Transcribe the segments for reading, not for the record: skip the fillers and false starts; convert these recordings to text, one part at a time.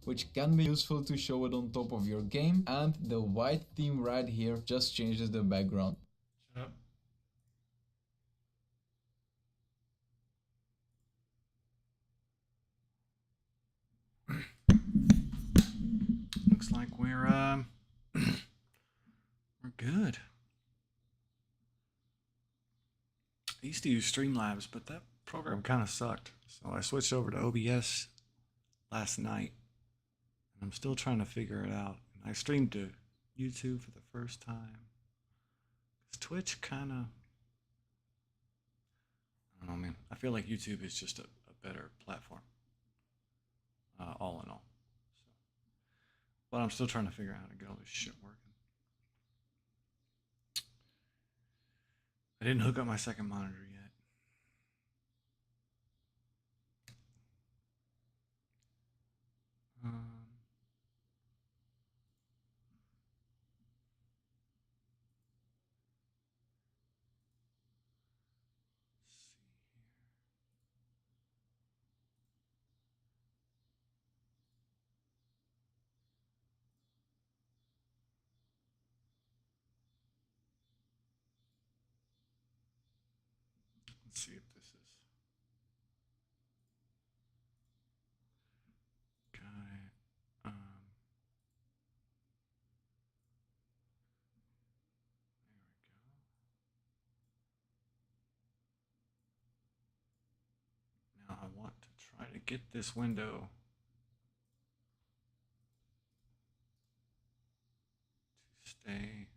which can be useful to show it on top of your game, and the white theme right here just changes the background. Shut up. Looks like we're we're good. I used to use Streamlabs, but that program kind of sucked. So I switched over to OBS last night, and I'm still trying to figure it out. And I streamed to YouTube for the first time. 'Cause Twitch kind of, I don't know, man. I feel like YouTube is just a better platform, all in all. So, but I'm still trying to figure out how to get all this shit working. I didn't hook up my second monitor yet. Let's see if this is. Got it. There we go. Now I want to try to get this window to stay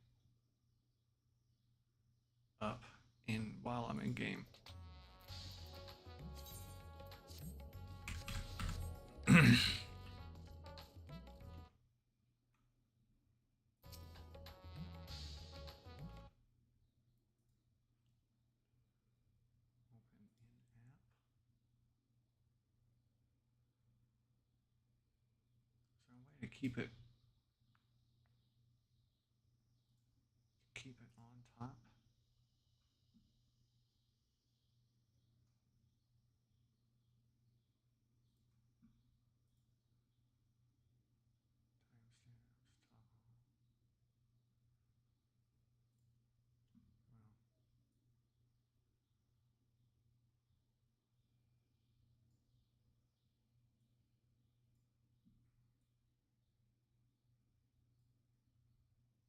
up in while I'm in game. To keep it on top.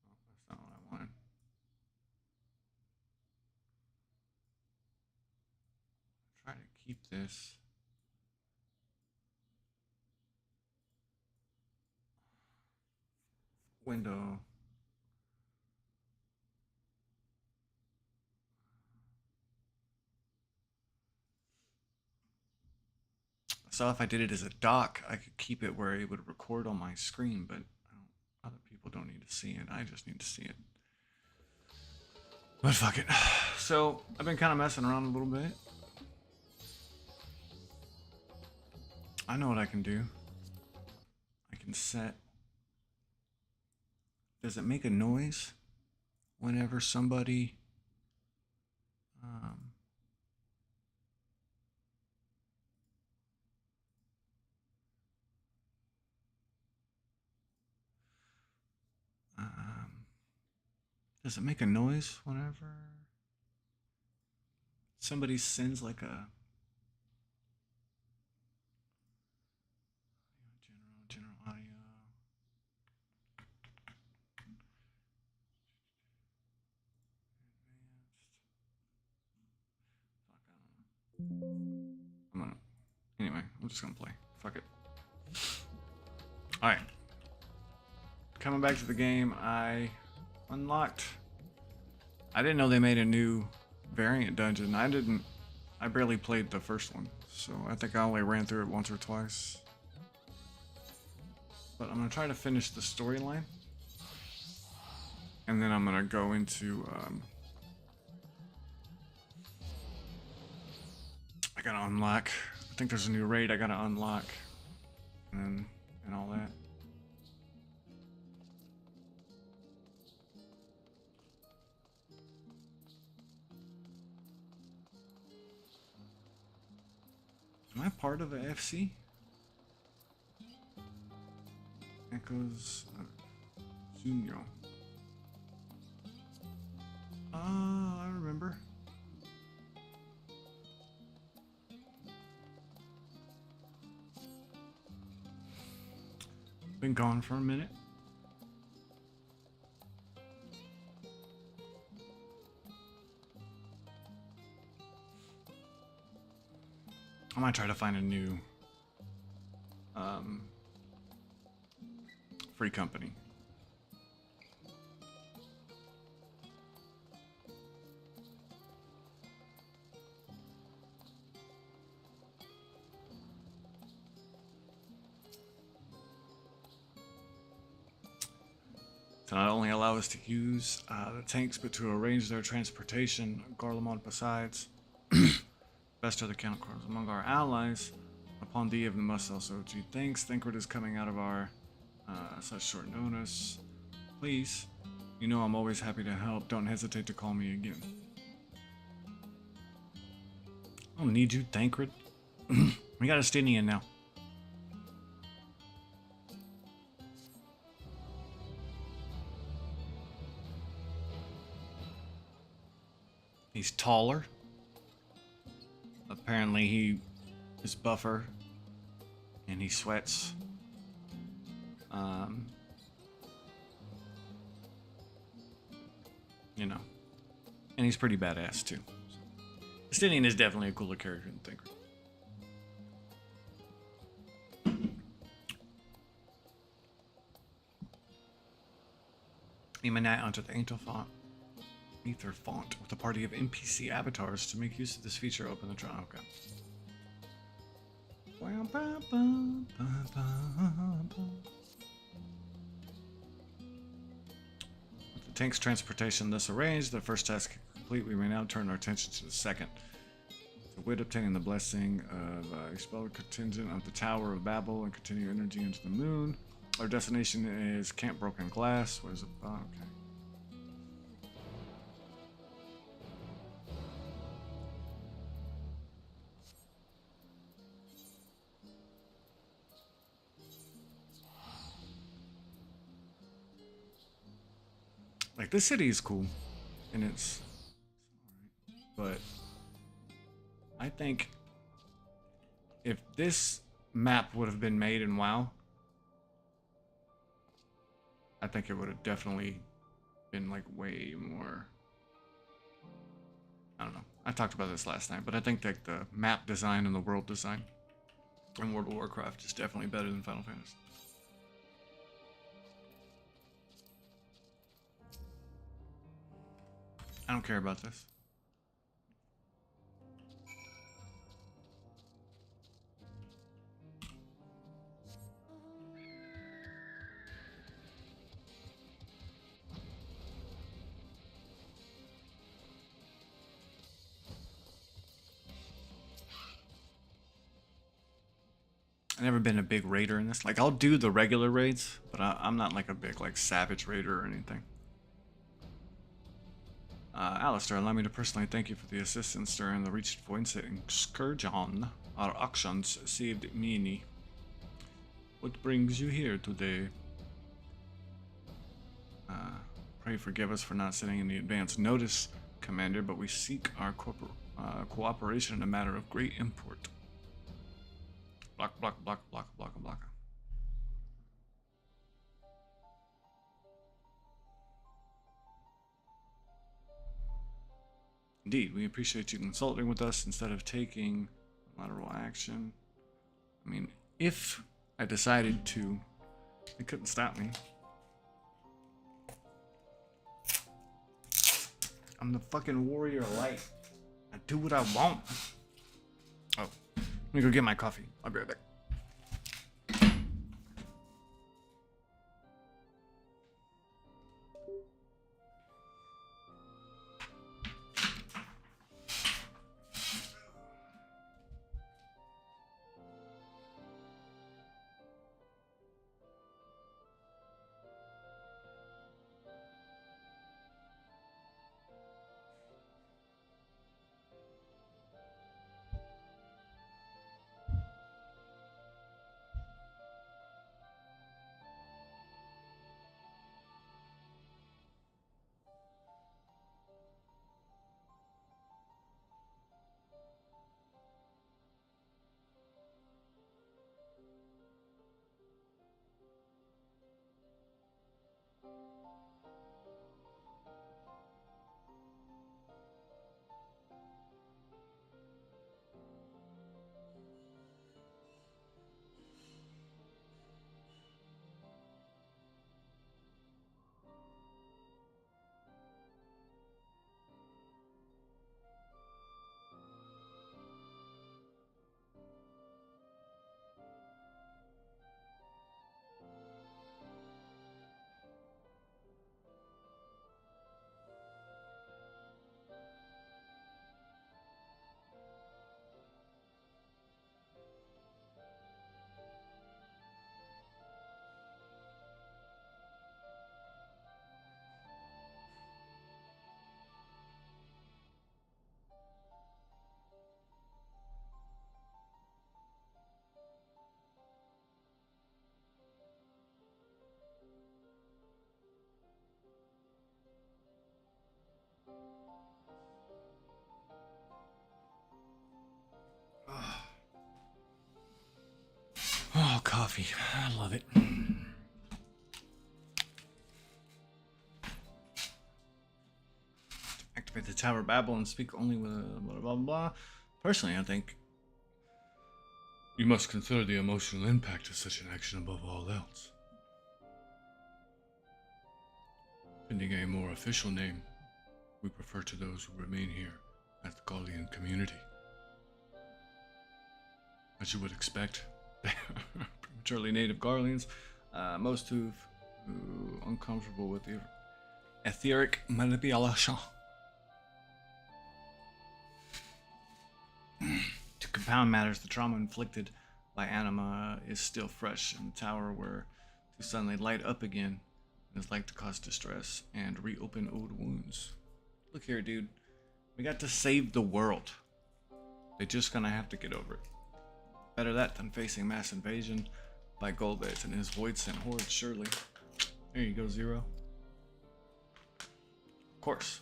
Oh, that's not what I wanted. Try to keep this window so if I did it as a dock, I could keep it where it would record on my screen, but other people don't need to see it. I just need to see it. But fuck it. So I've been kind of messing around a little bit. I know what I can do. I can set. Does it make a noise whenever somebody does it make a noise whenever somebody sends like a general audio? I'm gonna. Anyway, I'm just gonna play. Fuck it. All right. Coming back to the game, I unlocked. I didn't know they made a new variant dungeon. I barely played the first one, so I think I only ran through it once or twice. But I'm gonna try to finish the storyline, and then I'm gonna go into. I gotta unlock. I think there's a new raid I gotta unlock, and all that. Am I part of a FC? Echoes Junior. I remember. Been gone for a minute. I might try to find a new free company. To not only allow us to use the tanks, but to arrange their transportation. Garlemald, besides, best other counterparts among our allies. Upon thee of the must also to thanks. Thancred is coming out of our such short notice. Please, you know I'm always happy to help. Don't hesitate to call me again. I don't need you, Thancred. We got a Stinian now. He's taller. Apparently he is buffer. And he sweats. You know. And he's pretty badass too. Stinian is definitely a cooler character than Thancred. Emanate onto the Aether font with a party of NPC avatars to make use of this feature. Open the trial. Okay. With the tank's transportation thus arranged, the first task complete, we may now turn our attention to the second. To wit, obtaining the blessing of expel the contingent of the Tower of Babel and continue energy into the moon. Our destination is Camp Broken Glass. What is it? Oh, okay. Like, this city is cool, and it's alright, but I think if this map would have been made in WoW, I think it would have definitely been like way more. I don't know. I talked about this last night, but I think that the map design and the world design in World of Warcraft is definitely better than Final Fantasy. I don't care about this. I've never been a big raider in this. Like, I'll do the regular raids, but I'm not like a big like savage raider or anything. Alistair, allow me to personally thank you for the assistance during the Reached Voice Excursion. Our actions saved many. What brings you here today? Pray forgive us for not sending in the advance notice, Commander, but we seek our cooperation in a matter of great import. Block, block, block, block, block, block. Indeed, we appreciate you consulting with us instead of taking lateral action. I mean, if I decided to, they couldn't stop me. I'm the fucking warrior of light. I do what I want. Oh, let me go get my coffee. I'll be right back. coffee. I love it. Activate the tower babble and speak only with blah blah blah. Personally, I think you must consider the emotional impact of such an action above all else. Pending a more official name, we prefer to those who remain here as the Garlean community. As you would expect, they are prematurely native Garleans, most who uncomfortable with the etheric manipulation. To compound matters, the trauma inflicted by Anima is still fresh in the tower, where to suddenly light up again is like to cause distress and reopen old wounds. Look here, dude. We got to save the world. They're just gonna have to get over it. Better that than facing mass invasion by Golbez and his void-sent horde, surely. There you go, Zero. Of course,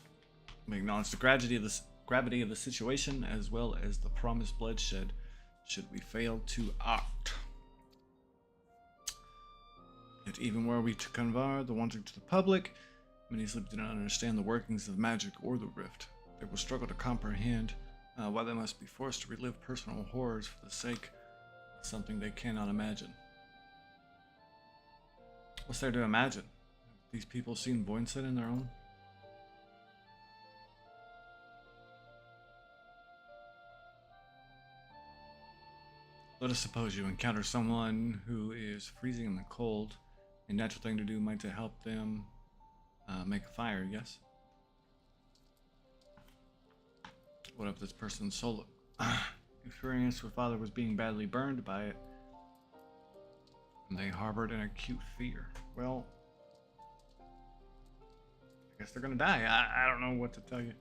we acknowledge the gravity of the situation, as well as the promised bloodshed, should we fail to act. Yet even were we to convey the wanting to the public, many simply do not understand the workings of magic or the rift. They will struggle to comprehend why they must be forced to relive personal horrors for the sake of something they cannot imagine. What's there to imagine? Have these people seen Voidset in their own? Let us suppose you encounter someone who is freezing in the cold. A natural thing to do might to help them make a fire, yes? What if this person's soul experienced with father was being badly burned by it, and they harbored an acute fear? Well, I guess they're gonna die. I don't know what to tell you.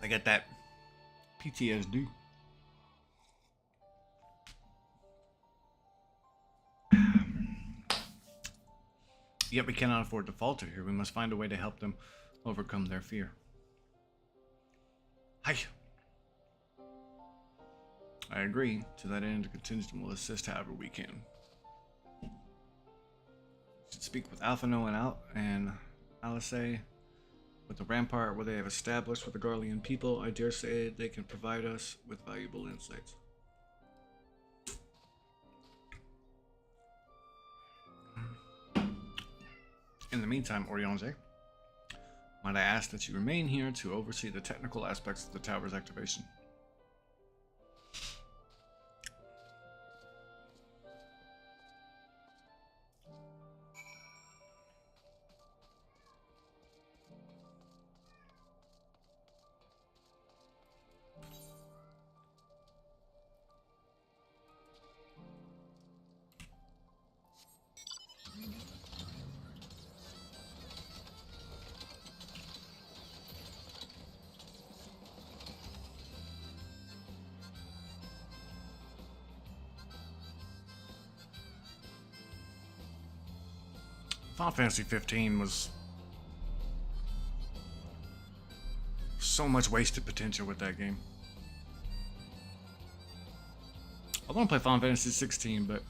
I get that PTSD. Yet we cannot afford to falter here. We must find a way to help them overcome their fear. Hi. I agree. To that end, the contingent will assist however we can. We should speak with Alphino and Alice with the rampart where they have established with the Garlean people. I dare say they can provide us with valuable insights. In the meantime, Oriange, might I ask that you remain here to oversee the technical aspects of the tower's activation? Final Fantasy 15 was so much wasted potential with that game. I want to play Final Fantasy 16, but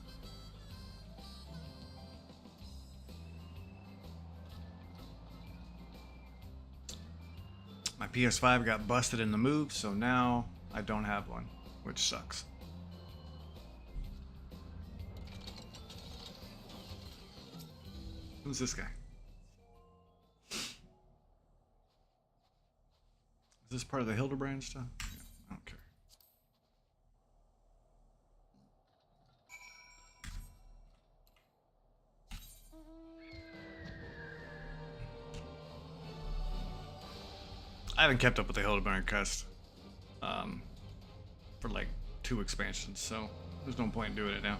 my PS5 got busted in the move, so now I don't have one, which sucks. Who's this guy? Is this part of the Hildebrand stuff? Yeah, I don't care. I haven't kept up with the Hildebrand Crest for like 2 expansions, so there's no point in doing it now.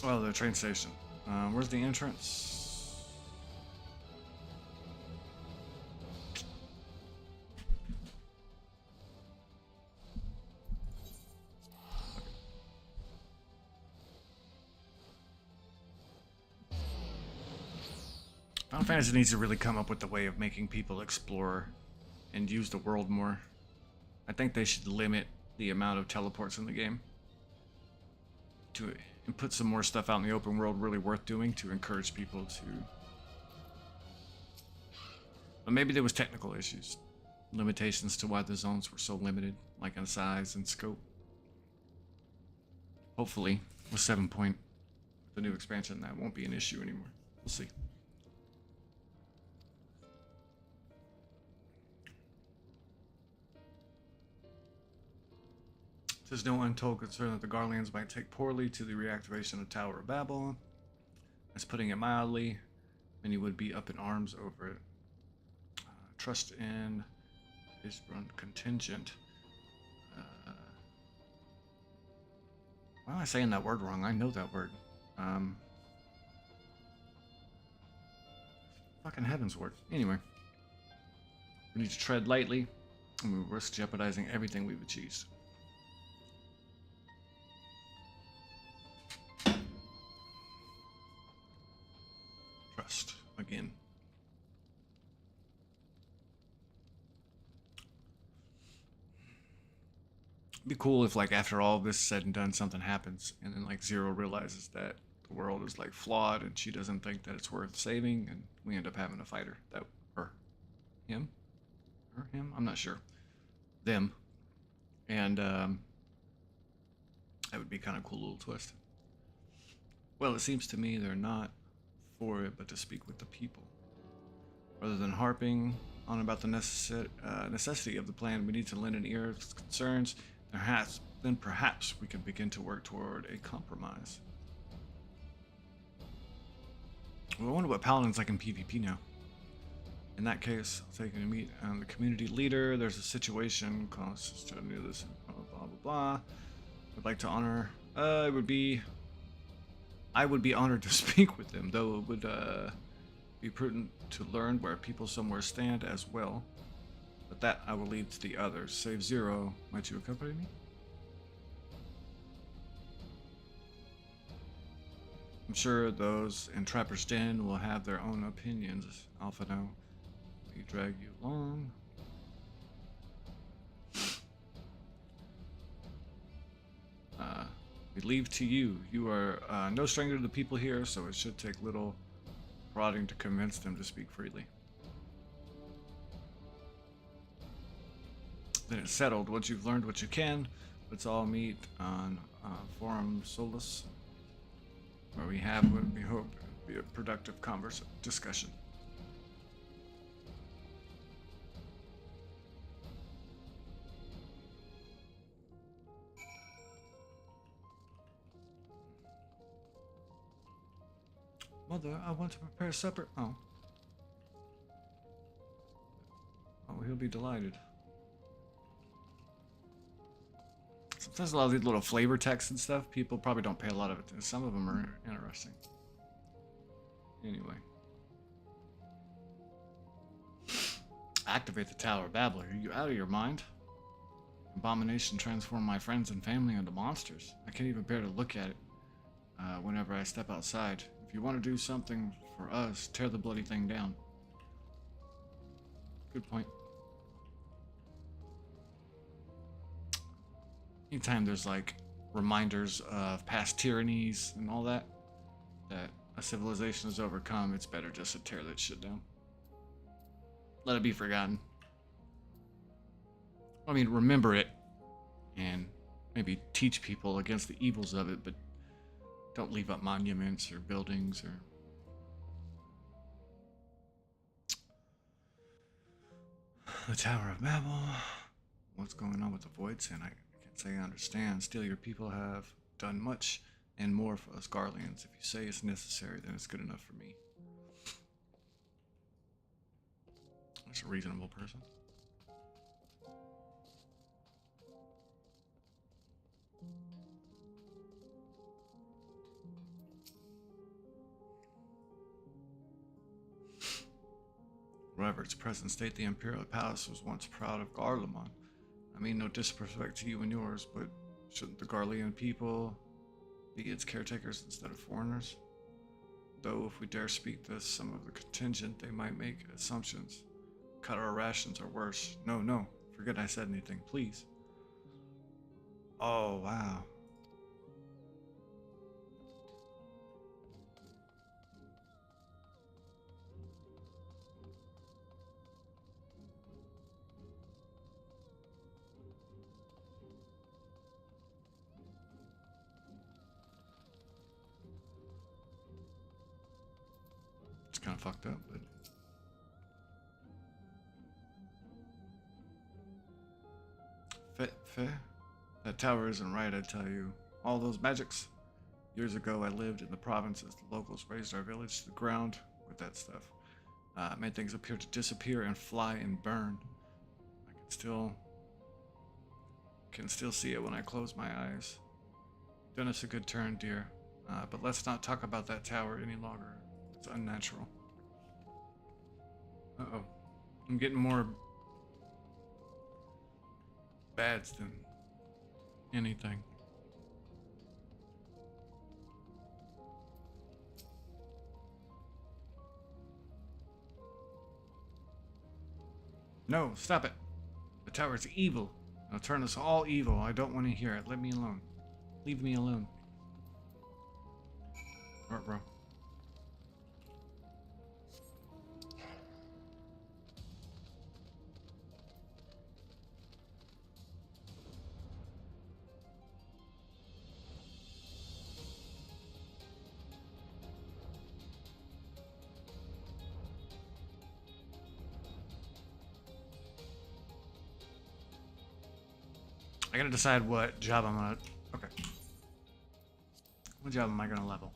Well, the train station. Where's the entrance? Final Fantasy needs to really come up with a way of making people explore and use the world more. I think they should limit the amount of teleports in the game to and put some more stuff out in the open world really worth doing to encourage people to. But maybe there was technical issues, limitations to why the zones were so limited, like in size and scope. Hopefully, with 7 Point, the new expansion, that won't be an issue anymore. We'll see. There's no untold concern that the Garleans might take poorly to the reactivation of Tower of Babel. That's putting it mildly. Many would be up in arms over it. Trust in Ishbrun contingent. Why am I saying that word wrong? I know that word. Fucking heavens word. Anyway. We need to tread lightly, and we risk jeopardizing everything we've achieved. Trust again. It'd be cool if, like, after all this is said and done, something happens, and then, like, Zero realizes that the world is, like, flawed, and she doesn't think that it's worth saving, and we end up having to fight her. That, or him? Or him? I'm not sure. Them. And, that would be kind of a cool little twist. Well, it seems to me they're not for it, but to speak with the people. Rather than harping on about the necessity of the plan, we need to lend an ear to concerns. Then perhaps we can begin to work toward a compromise. Well, I wonder what Paladin's like in PvP now. In that case, I'll take you to meet the community leader. There's a situation, costs to do this, blah blah blah. Would like to honor. I would be honored to speak with them, though it would be prudent to learn where people somewhere stand as well. But that I will leave to the others. Save Zero, might you accompany me? I'm sure those in Trapper's Den will have their own opinions. Alphino, we drag you along. We leave to you. You are no stranger to the people here, so it should take little prodding to convince them to speak freely. Then it's settled. Once you've learned what you can, let's all meet on Forum Solus, where we have what we hope will be a productive discussion. Mother, I want to prepare supper. Oh. Oh, he'll be delighted. Sometimes a lot of these little flavor texts and stuff, people probably don't pay a lot of attention. Some of them are interesting. Anyway. Activate the Tower of Babel. Are you out of your mind? Abomination transformed my friends and family into monsters. I can't even bear to look at it whenever I step outside. If you want to do something for us, tear the bloody thing down. Good point. anytime there's like reminders of past tyrannies and all that a civilization has overcome, it's better just to tear that shit down. Let it be forgotten. I mean, remember it and maybe teach people against the evils of it, but don't leave up monuments or buildings or... The Tower of Babel. What's going on with the Void Sin? I can't say I understand. Still, your people have done much and more for us Garleans. If you say it's necessary, then it's good enough for me. That's a reasonable person. However, its present state, the Imperial Palace was once proud of Garlemald. I mean, no disrespect to you and yours, but shouldn't the Garlean people be its caretakers instead of foreigners? Though, if we dare speak to some of the contingent, they might make assumptions. Cut our rations or worse. No, forget I said anything, please. Oh, wow. It's kind of fucked up, but... Fair? That tower isn't right, I tell you. All those magics. Years ago, I lived in the provinces. The locals razed our village to the ground with that stuff. Made things appear to disappear and fly and burn. I can still see it when I close my eyes. Done us a good turn, dear. But let's not talk about that tower any longer. It's unnatural. Uh-oh. I'm getting more bads than anything. No, stop it. The tower is evil. It'll turn us all evil. I don't want to hear it. Let me alone. Leave me alone. Alright, bro. I gotta decide what job I'm gonna... Okay. What job am I gonna level?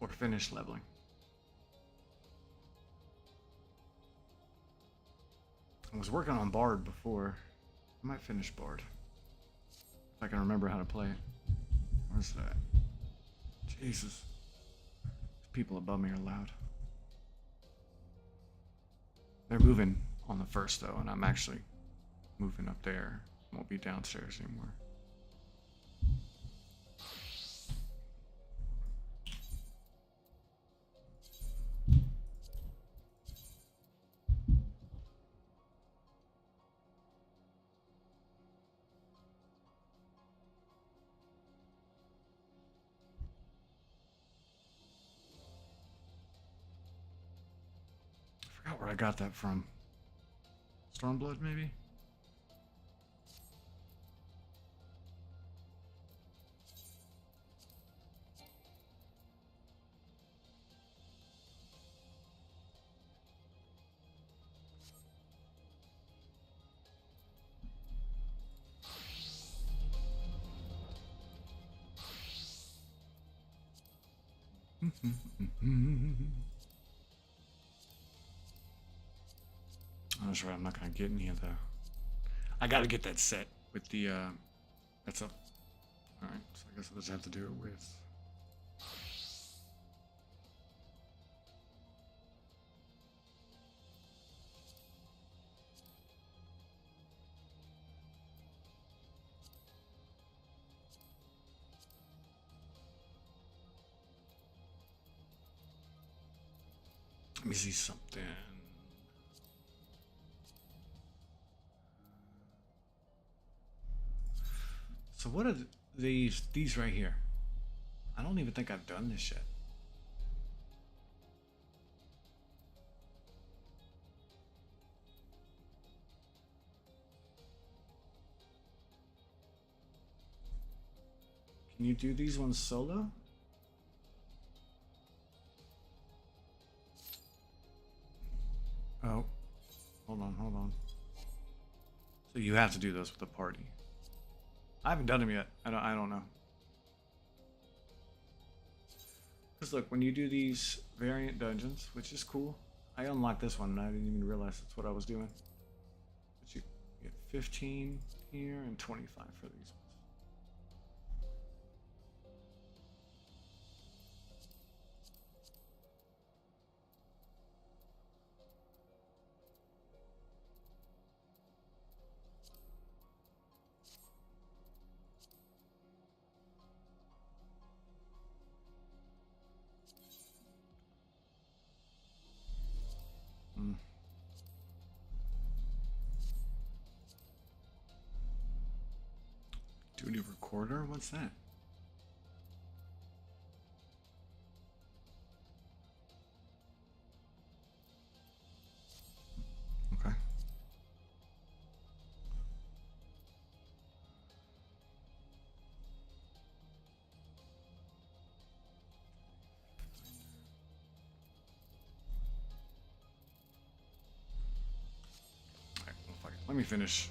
Or finish leveling? I was working on Bard before. I might finish Bard. If I can remember how to play it. Where's that? Jesus. People above me are loud. They're moving on the first though, and I'm actually moving up there. Won't be downstairs anymore. I forgot where I got that from. Stormblood, maybe? I'm sure I'm not gonna get any of the... I gotta get that set with the, that's up. Alright, so I guess I'll just have to do it with... Let me see something. what are these right here? I don't even think I've done this yet. Can you do these ones solo? Oh, hold on. So you have to do those with the party. I haven't done them yet. I don't know. Because look, when you do these variant dungeons, which is cool, I unlocked this one and I didn't even realize that's what I was doing. But you get 15 here and 25 for these ones. Duty recorder? What's that? Okay. Alright, well, fuck it. Let me finish.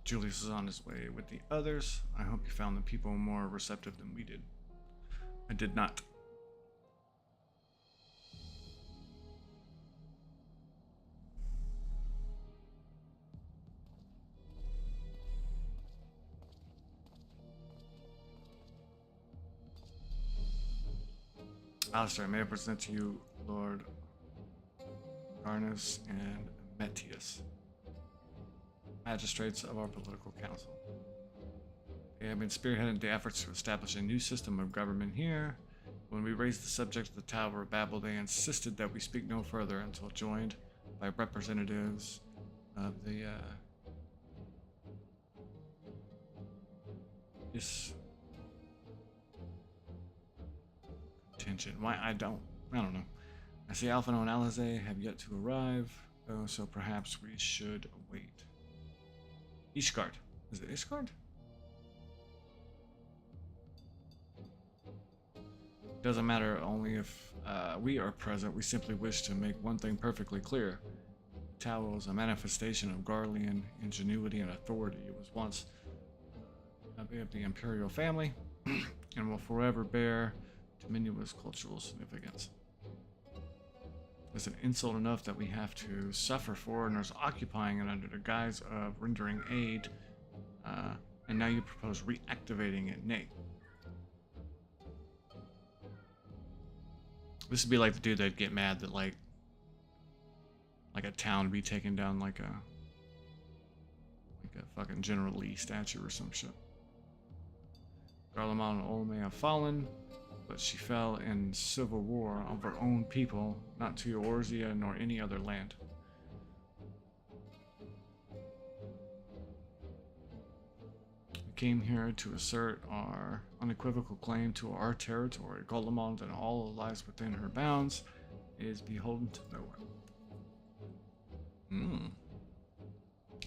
Julius is on his way with the others. I hope you found the people more receptive than we did. I did not. Alistair, may I present to you Lord Garnus and Metius, magistrates of our political council. They have been spearheading the efforts to establish a new system of government here. When we raised the subject of the Tower of Babel, they insisted that we speak no further until joined by representatives of the this contingent. Why I don't know. I see Alphino and Alize have yet to arrive, though, so perhaps we should wait. Ishgard. Is it Ishgard? Doesn't matter only if we are present. We simply wish to make one thing perfectly clear. Tau is a manifestation of Garlean ingenuity and authority. It was once a bit of the imperial family and will forever bear diminutive cultural significance. It's an insult enough that we have to suffer foreigners occupying it under the guise of rendering aid, and now you propose reactivating it. Nay. This would be like the dude that'd get mad that like a town would be taken down like a fucking General Lee statue or some shit. Garlemald and Ol may have fallen, but she fell in civil war of her own people, not to Eorzea nor any other land. We came here to assert our unequivocal claim to our territory. Garlemald and all that lies within her bounds is beholden to no one.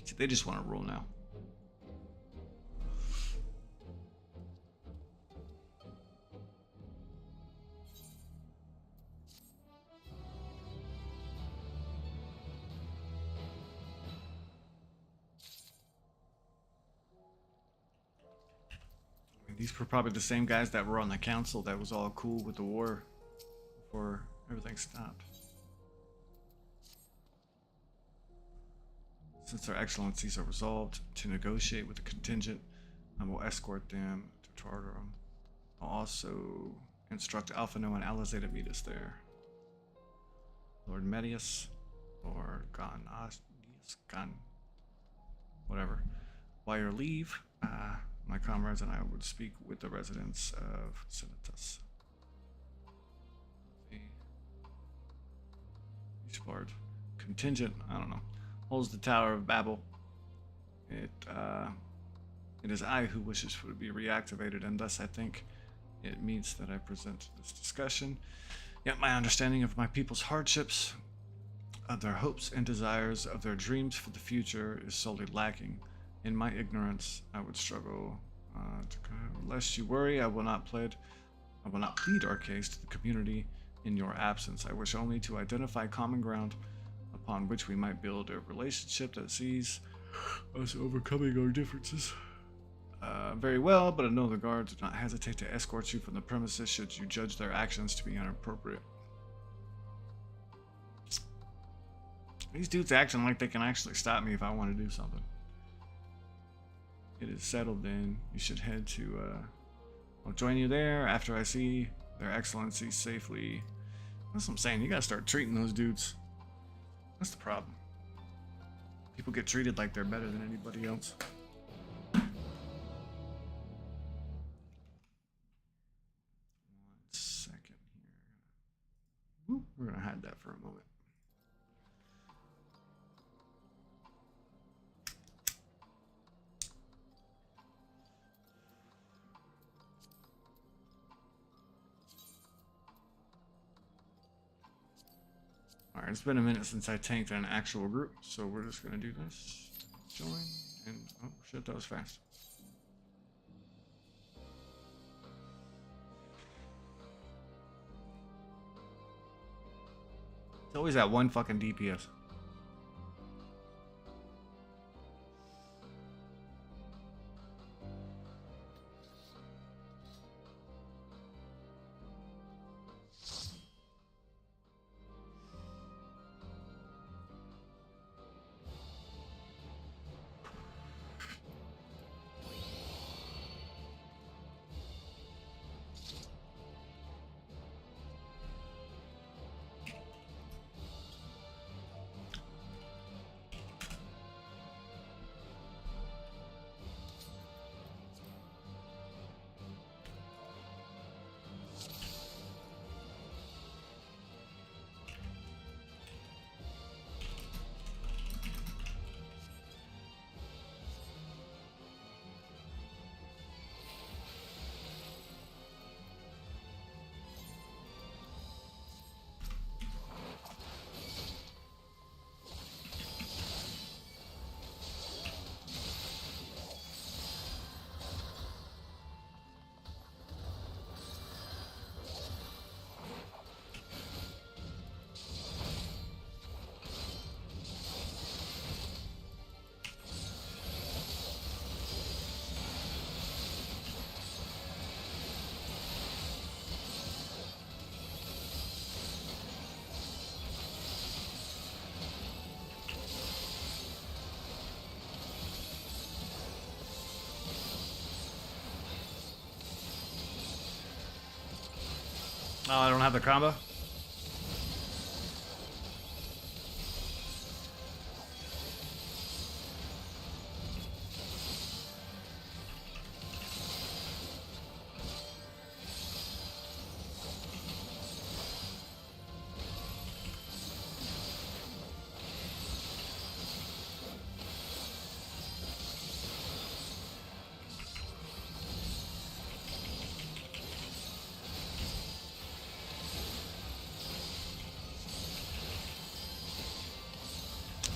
See, they just want to rule now. These were probably the same guys that were on the council that was all cool with the war before everything stopped. Since their excellencies are resolved to negotiate with the contingent, I will escort them to Tartarum. I'll also instruct Alphino and Alize to meet us there. Lord Metius, or Gan, whatever. By your leave, my comrades and I would speak with the residents of Sinitas. Explored. Contingent, I don't know. Holds the Tower of Babel. It is I who wishes for it to be reactivated, and thus I think it means that I present this discussion. Yet my understanding of my people's hardships, of their hopes and desires, of their dreams for the future is solely lacking. In my ignorance, I would struggle. Lest you worry, I will not plead our case to the community in your absence. I wish only to identify common ground upon which we might build a relationship that sees us overcoming our differences. Very well, but I know the guards do not hesitate to escort you from the premises should you judge their actions to be inappropriate. These dudes acting like they can actually stop me if I want to do something. It is settled then. You should head to, I'll join you there after I see their excellency safely. That's what I'm saying. You gotta start treating those dudes. That's the problem. People get treated like they're better than anybody else. One second here. We're gonna hide that for a moment. Alright, it's been a minute since I tanked an actual group, so we're just gonna do this. Join, and oh shit, that was fast. It's always that one fucking DPS. Oh, I don't have the combo?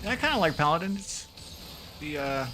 Yeah, I kind of like Paladins. The,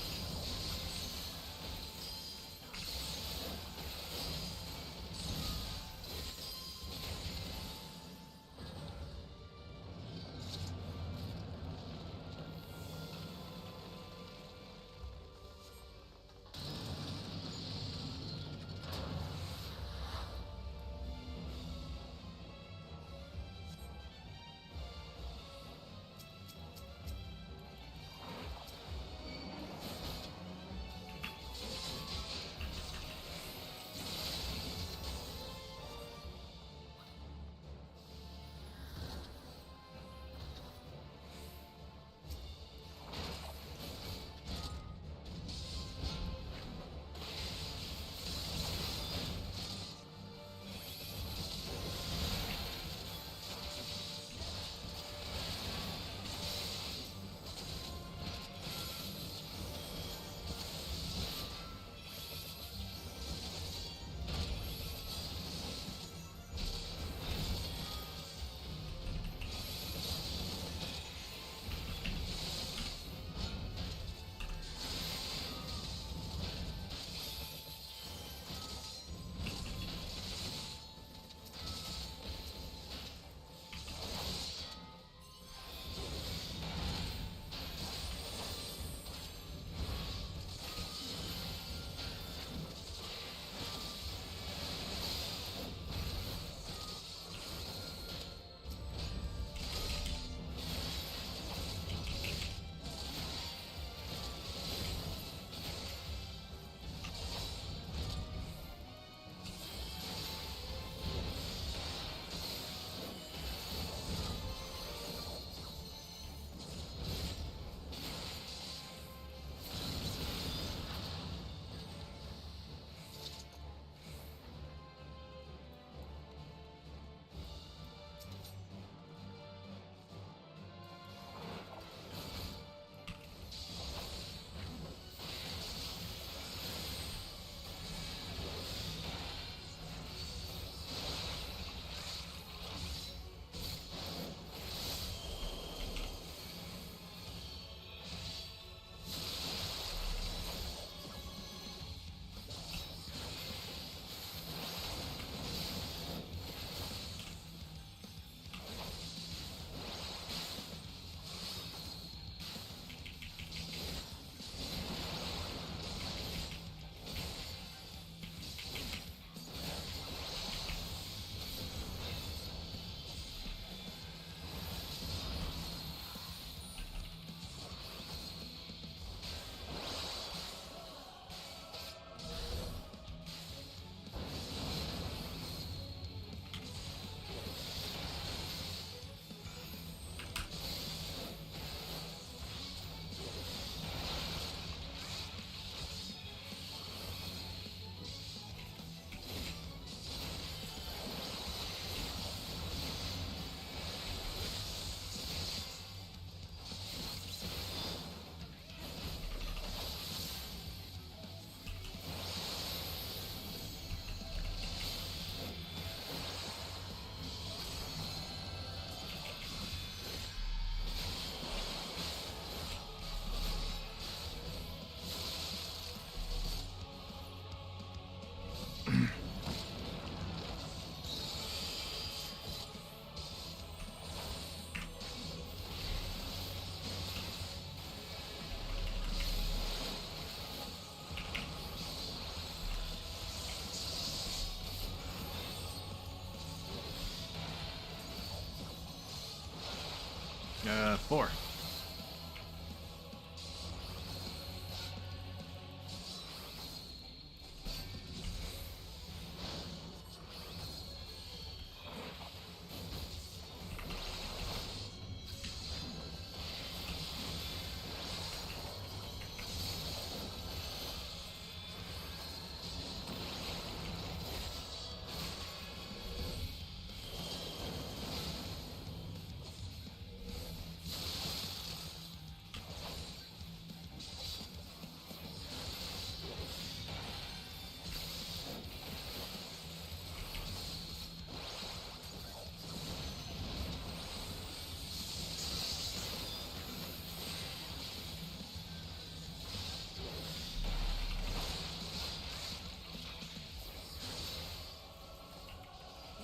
F4.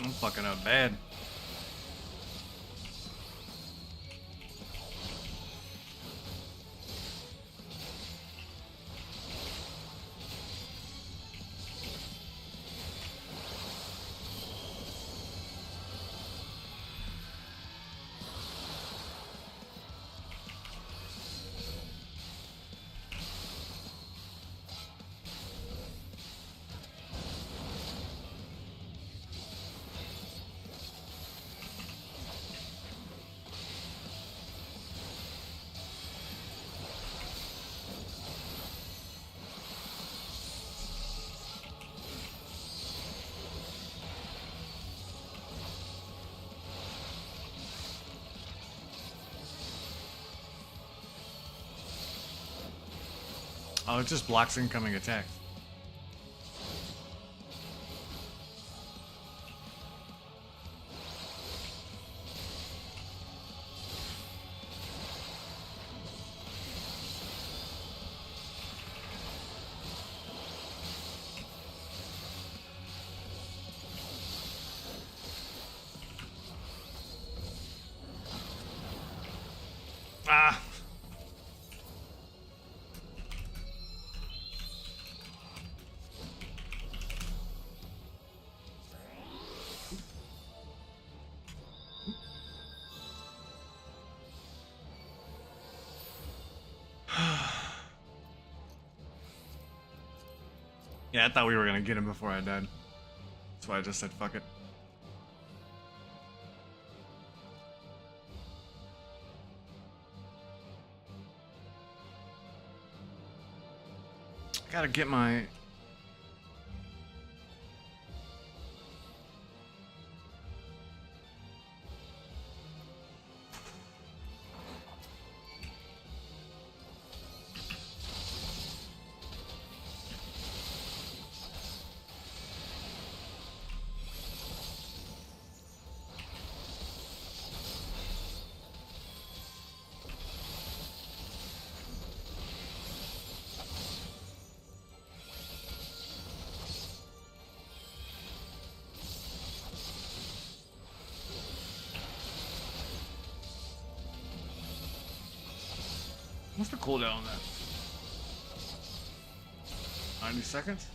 I'm fucking up bad. Oh, it just blocks incoming attacks. Ah! Yeah, I thought we were gonna get him before I died. That's why I just said fuck it. I gotta get my... What's the cooldown on that? 90 seconds?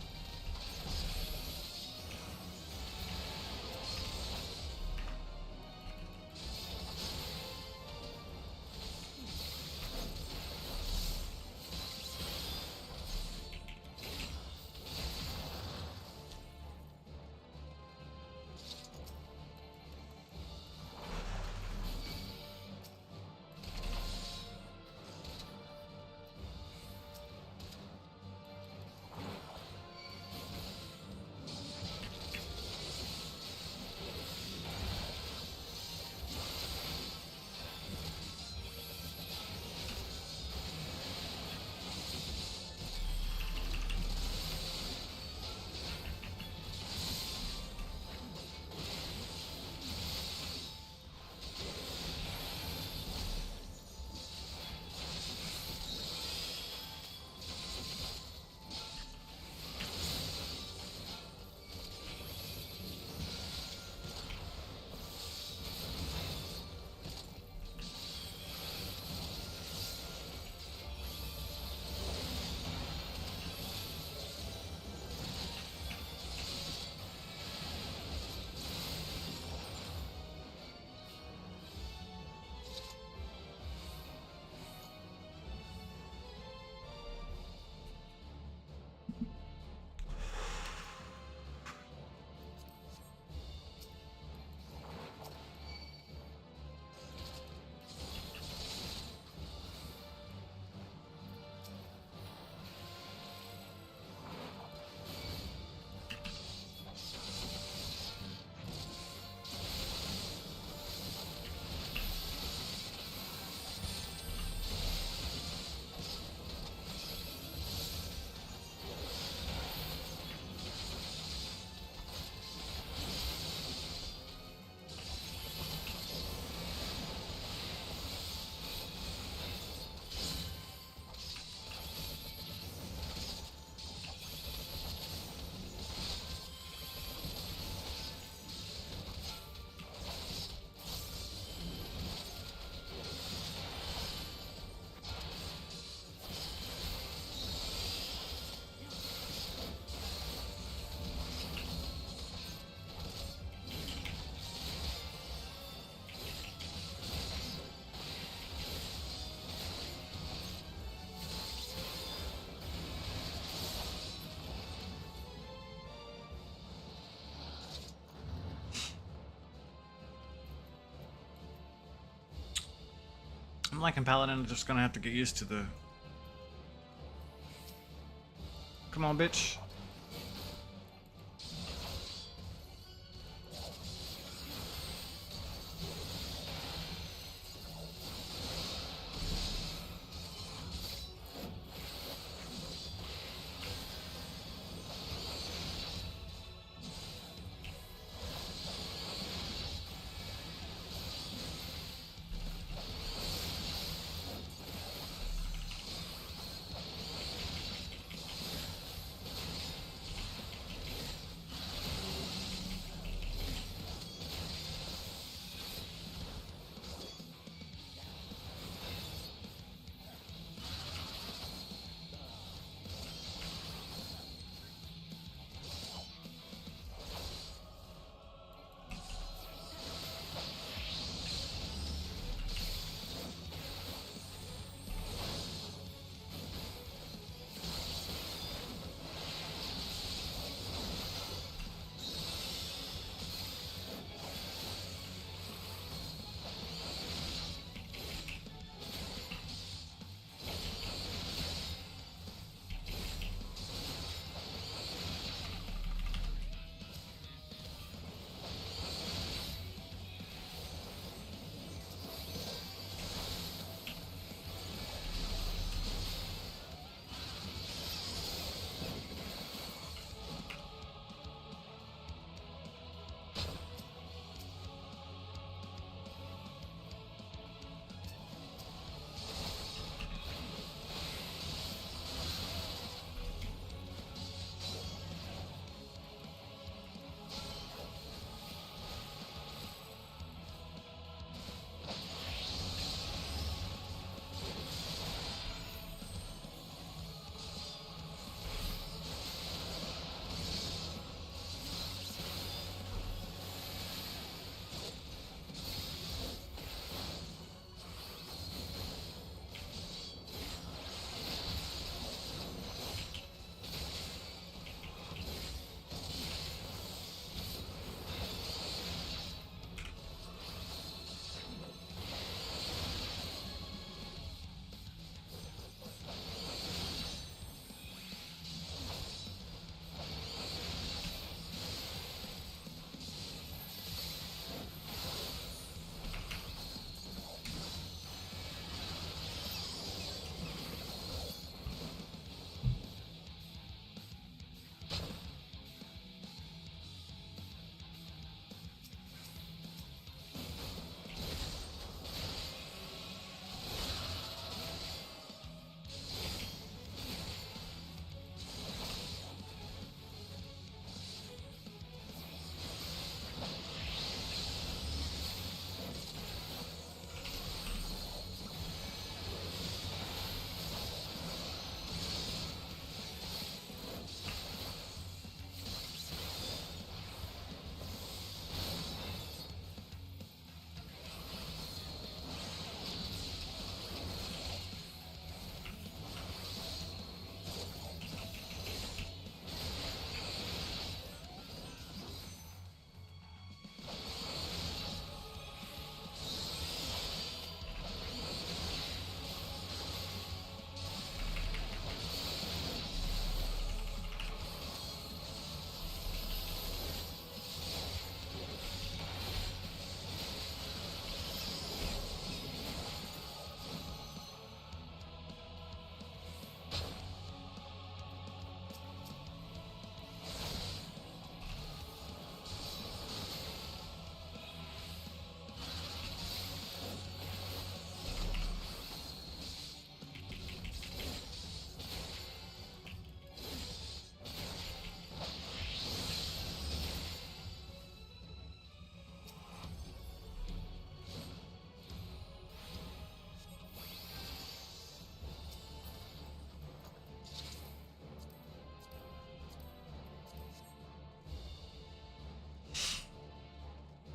I'm liking Paladin. I'm just gonna have to get used to the. Come on, bitch.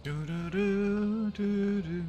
Do do do do do.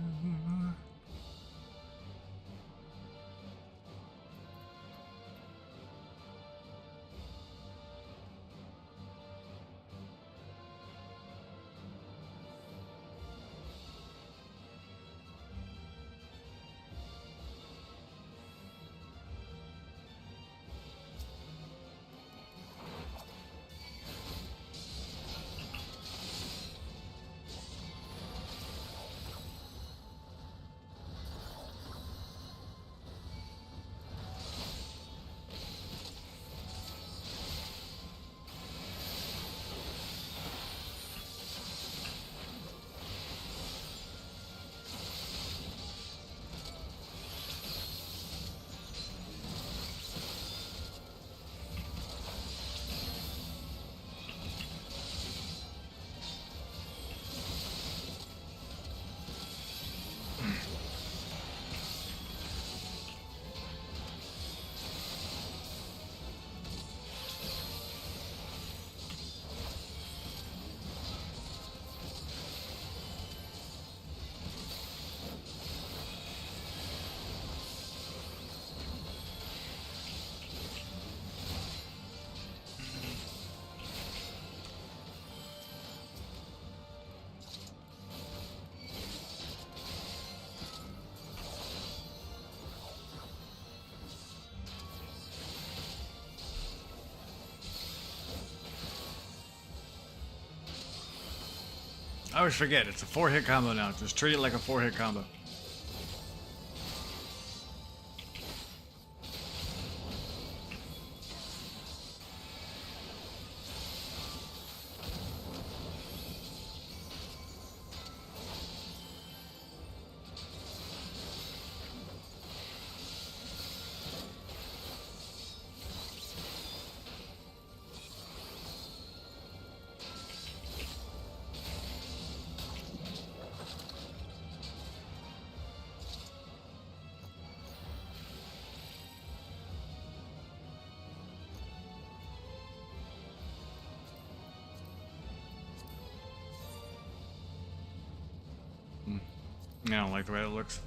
I always forget, it's a 4-hit combo now. Just treat it like a 4-hit combo. I don't like the way it looks.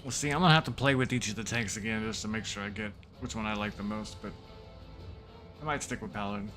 Well, see, I'm gonna have to play with each of the tanks again just to make sure I get which one I like the most, but I might stick with Paladin.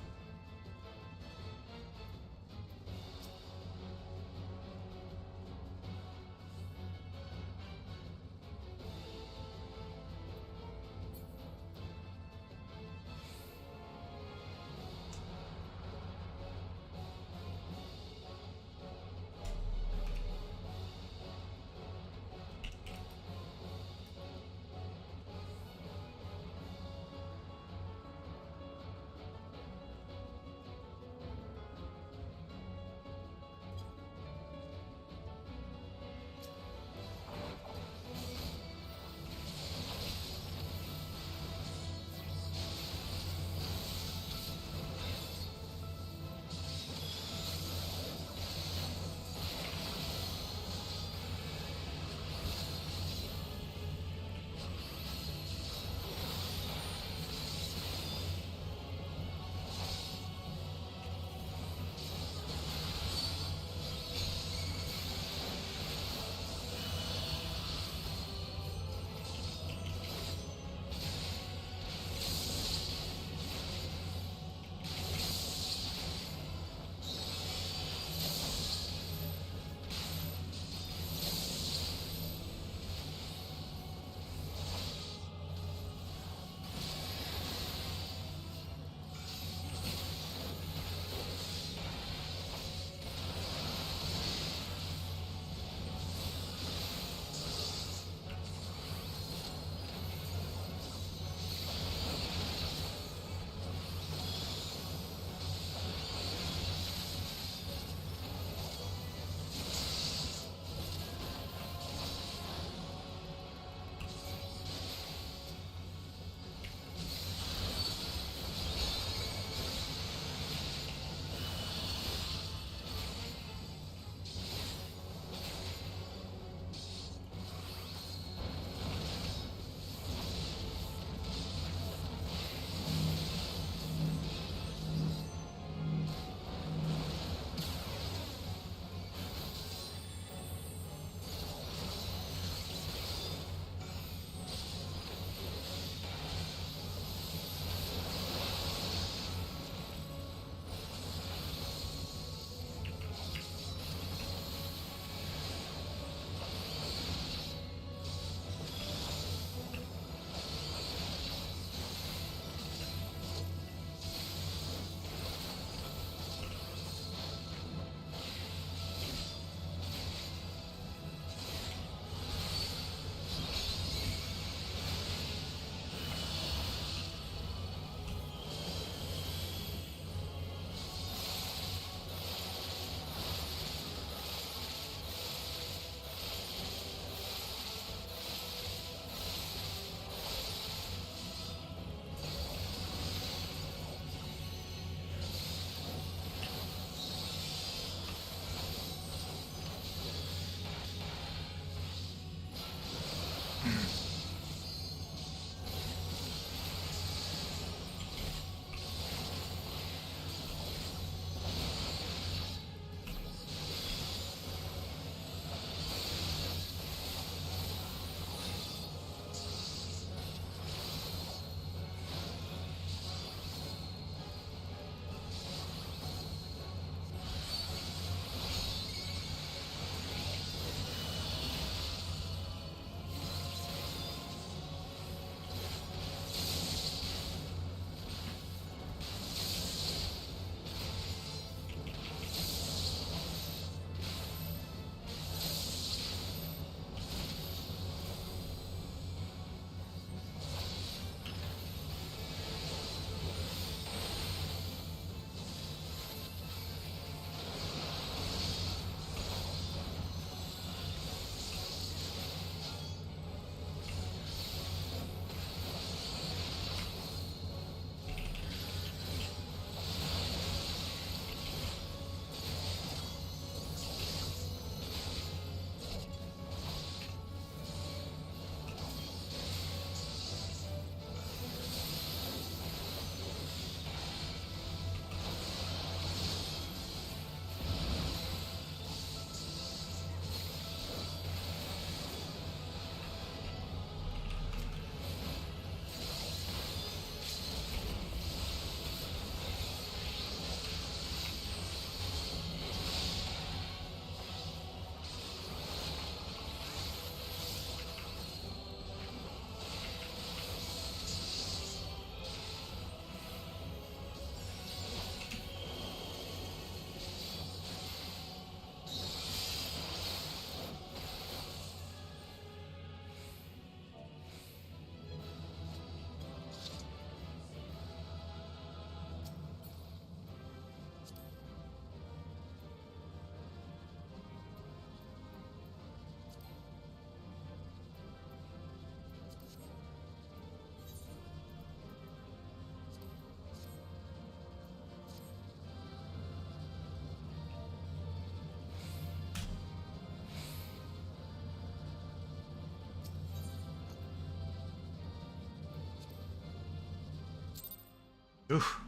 Oof.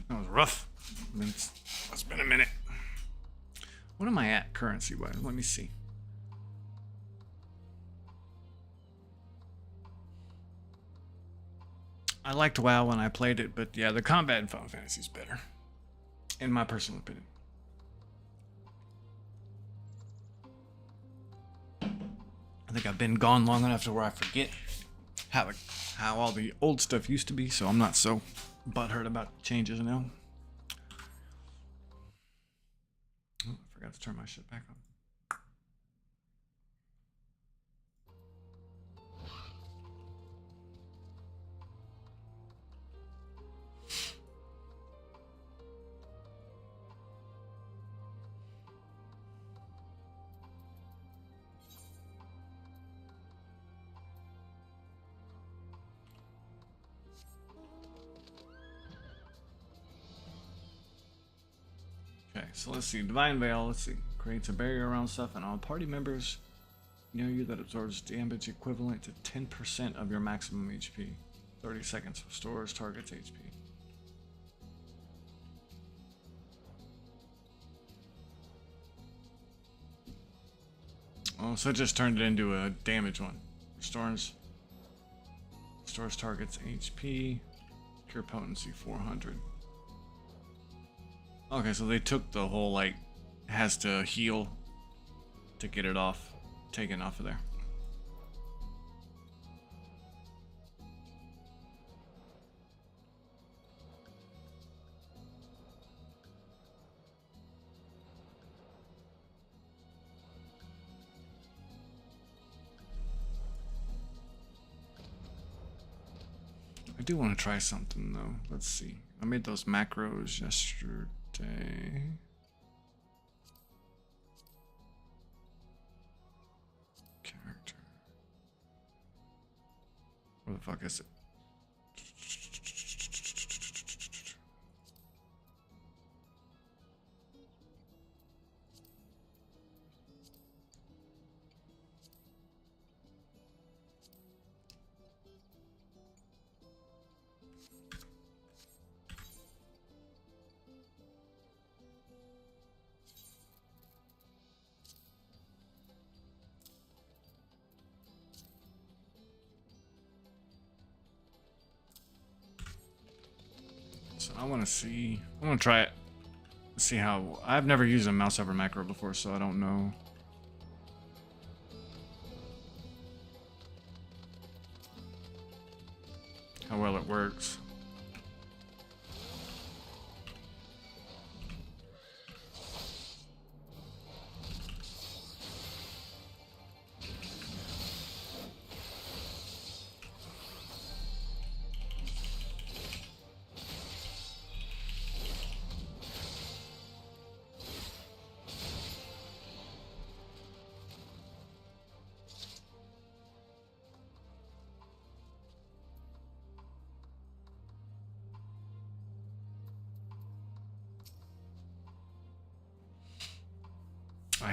That was rough. It's been a minute. What am I at currency-wise? Let me see. I liked WoW when I played it, but yeah, the combat in Final Fantasy is better, in my personal opinion. I think I've been gone long enough to where I forget how all the old stuff used to be, so I'm not so butthurt about changes now. Oh, I forgot to turn my shit back on. Okay, so let's see. Divine Veil, let's see. Creates a barrier around stuff and all party members near you that absorbs damage equivalent to 10% of your maximum HP. 30 seconds restores target's HP. Oh, so it just turned it into a damage one. Restores target's HP. Cure potency 400. Okay, so they took the whole, like, has to heal to get it off, taken off of there. I do want to try something, though. Let's see. I made those macros yesterday. Character. Where the fuck is it? So I want to try it. See how, I've never used a mouse over macro before, so I don't know. How well it works.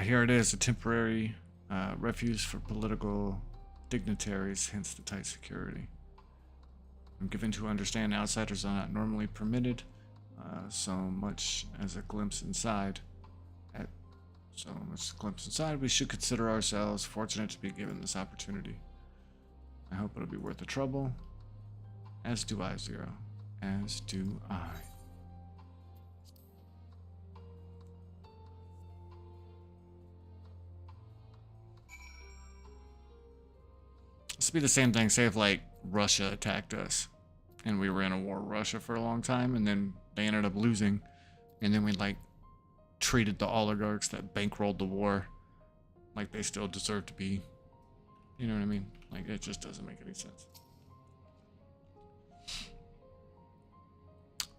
Here it is, a temporary refuge for political dignitaries, hence the tight security. I'm given to understand outsiders are not normally permitted, so much as a glimpse inside. We should consider ourselves fortunate to be given this opportunity. I hope it'll be worth the trouble. As do I, Zero. As do I. This would be the same thing, say if like Russia attacked us and we were in a war with Russia for a long time and then they ended up losing and then we like treated the oligarchs that bankrolled the war like they still deserve to be, you know what I mean? Like it just doesn't make any sense.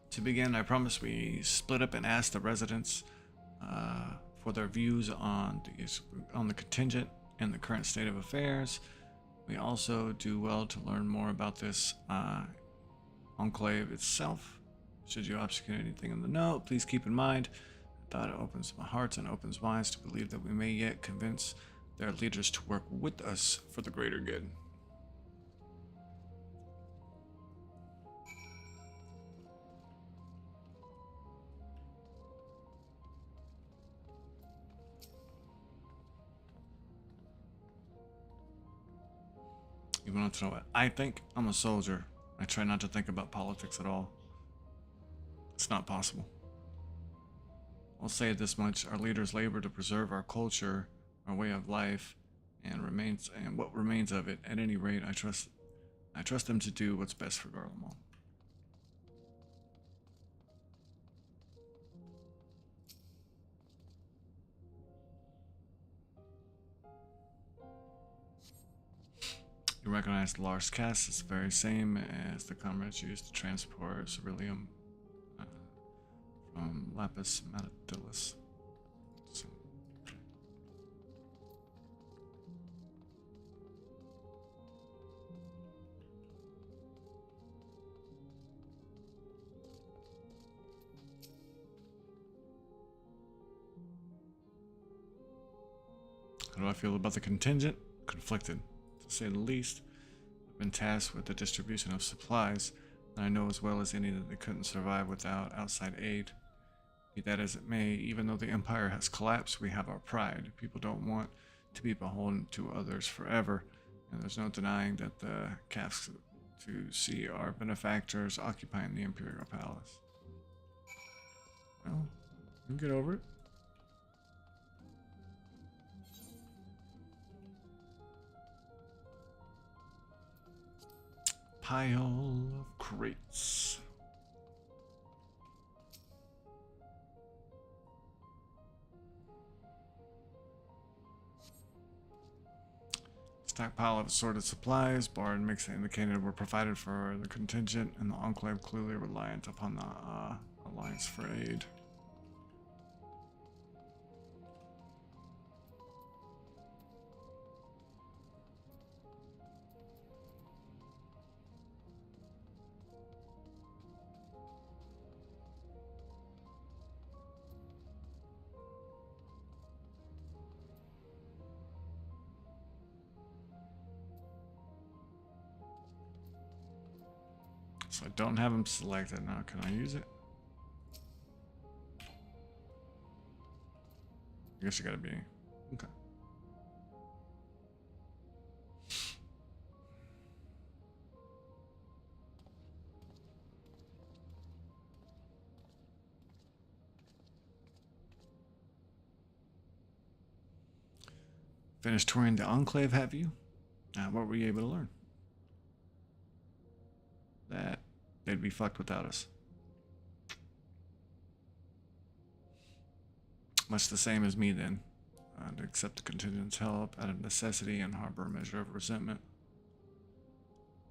To begin, I promise we split up and ask the residents for their views on the contingent and the current state of affairs. We also do well to learn more about this enclave itself. Should you obfuscate anything in the note, please keep in mind that it opens my hearts and opens minds to believe that we may yet convince their leaders to work with us for the greater good. people not to know it. I think I'm a soldier. I try not to think about politics at all. It's not possible. I'll say it this much: our leaders labor to preserve our culture, our way of life, and what remains of it. At any rate, I trust them to do what's best for Garlemald. You recognize Lars Cass as the very same as the comrades used to transport Ceruleum from Lapis Matadillus. How do I feel about the contingent? Conflicted, to say the least. I've been tasked with the distribution of supplies, and I know as well as any that they couldn't survive without outside aid. Be that as it may, even though the Empire has collapsed, we have our pride. People don't want to be beholden to others forever, and there's no denying that the Caths to see our benefactors occupying the Imperial Palace. Well, you can get over it. Pile of crates. Stockpile of assorted supplies. Bard makes it indicated were provided for the contingent, and the Enclave clearly reliant upon the Alliance for aid. So I don't have them selected now. Can I use it? I guess you gotta be. Okay. Finished touring the Enclave, have you? What were you able to learn? That they'd be fucked without us. Much the same as me then. To accept the contingent's help out of necessity and harbor a measure of resentment.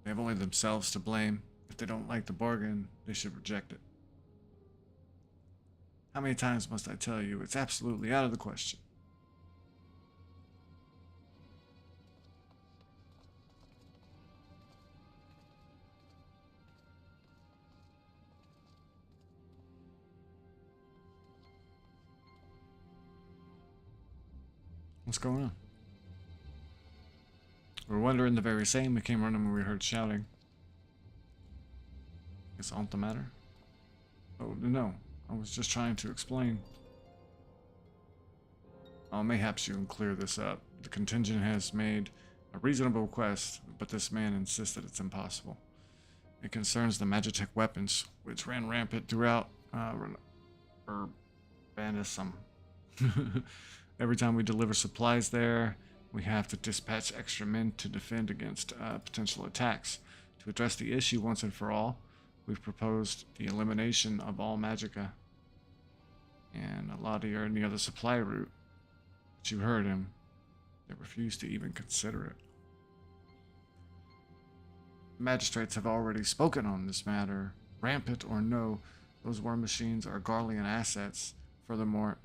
They have only themselves to blame. If they don't like the bargain, they should reject it. How many times must I tell you it's absolutely out of the question? What's going on? We're wondering the very same. We came running when we heard shouting. Is all the matter? Oh, no. I was just trying to explain. Mayhaps you can clear this up. The contingent has made a reasonable request, but this man insists that it's impossible. It concerns the Magitech weapons, which ran rampant throughout Urbanism. Every time we deliver supplies there, we have to dispatch extra men to defend against potential attacks. To address the issue once and for all, we've proposed the elimination of all magicka and a lot of your any other supply route. But you heard him. They refused to even consider it. The magistrates have already spoken on this matter. Rampant or no, those war machines are Garlean assets. Furthermore,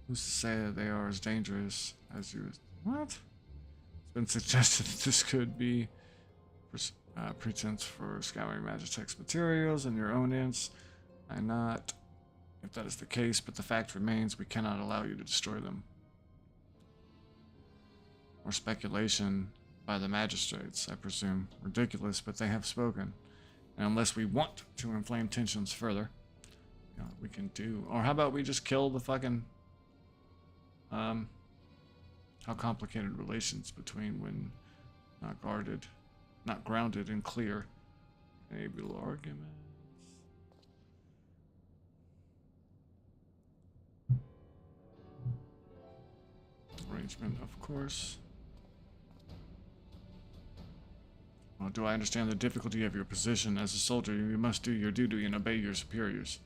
who's to say that they are as dangerous as you? What? It's been suggested that this could be pretense for scouring Magitech's materials and your own ends. I'm not, if that is the case, but the fact remains we cannot allow you to destroy them. Or speculation by the magistrates, I presume. Ridiculous, but they have spoken. And unless we want to inflame tensions further, you know, we can do. Or how about we just kill the fucking how complicated relations between when not guarded, not grounded and clear. Enable arguments. Arrangement, of course. Well, do I understand the difficulty of your position? As a soldier, you must do your duty and obey your superiors.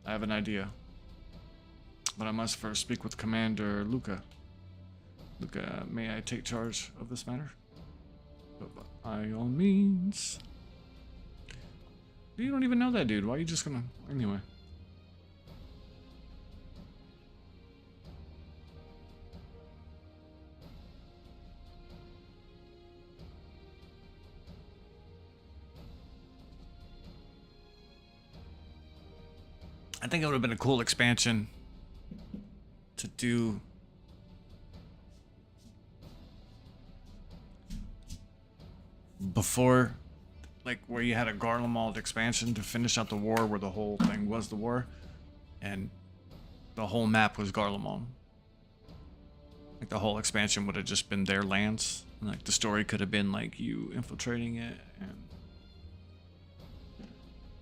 I have an idea. But I must first speak with Commander Luca. Luca, may I take charge of this matter? By all means. You don't even know that dude. Why are you just gonna... Anyway. I think it would have been a cool expansion to do before, like where you had a Garlemald expansion to finish out the war, where the whole thing was the war, and the whole map was Garlemald. Like the whole expansion would have just been their lands. And like the story could have been like you infiltrating it and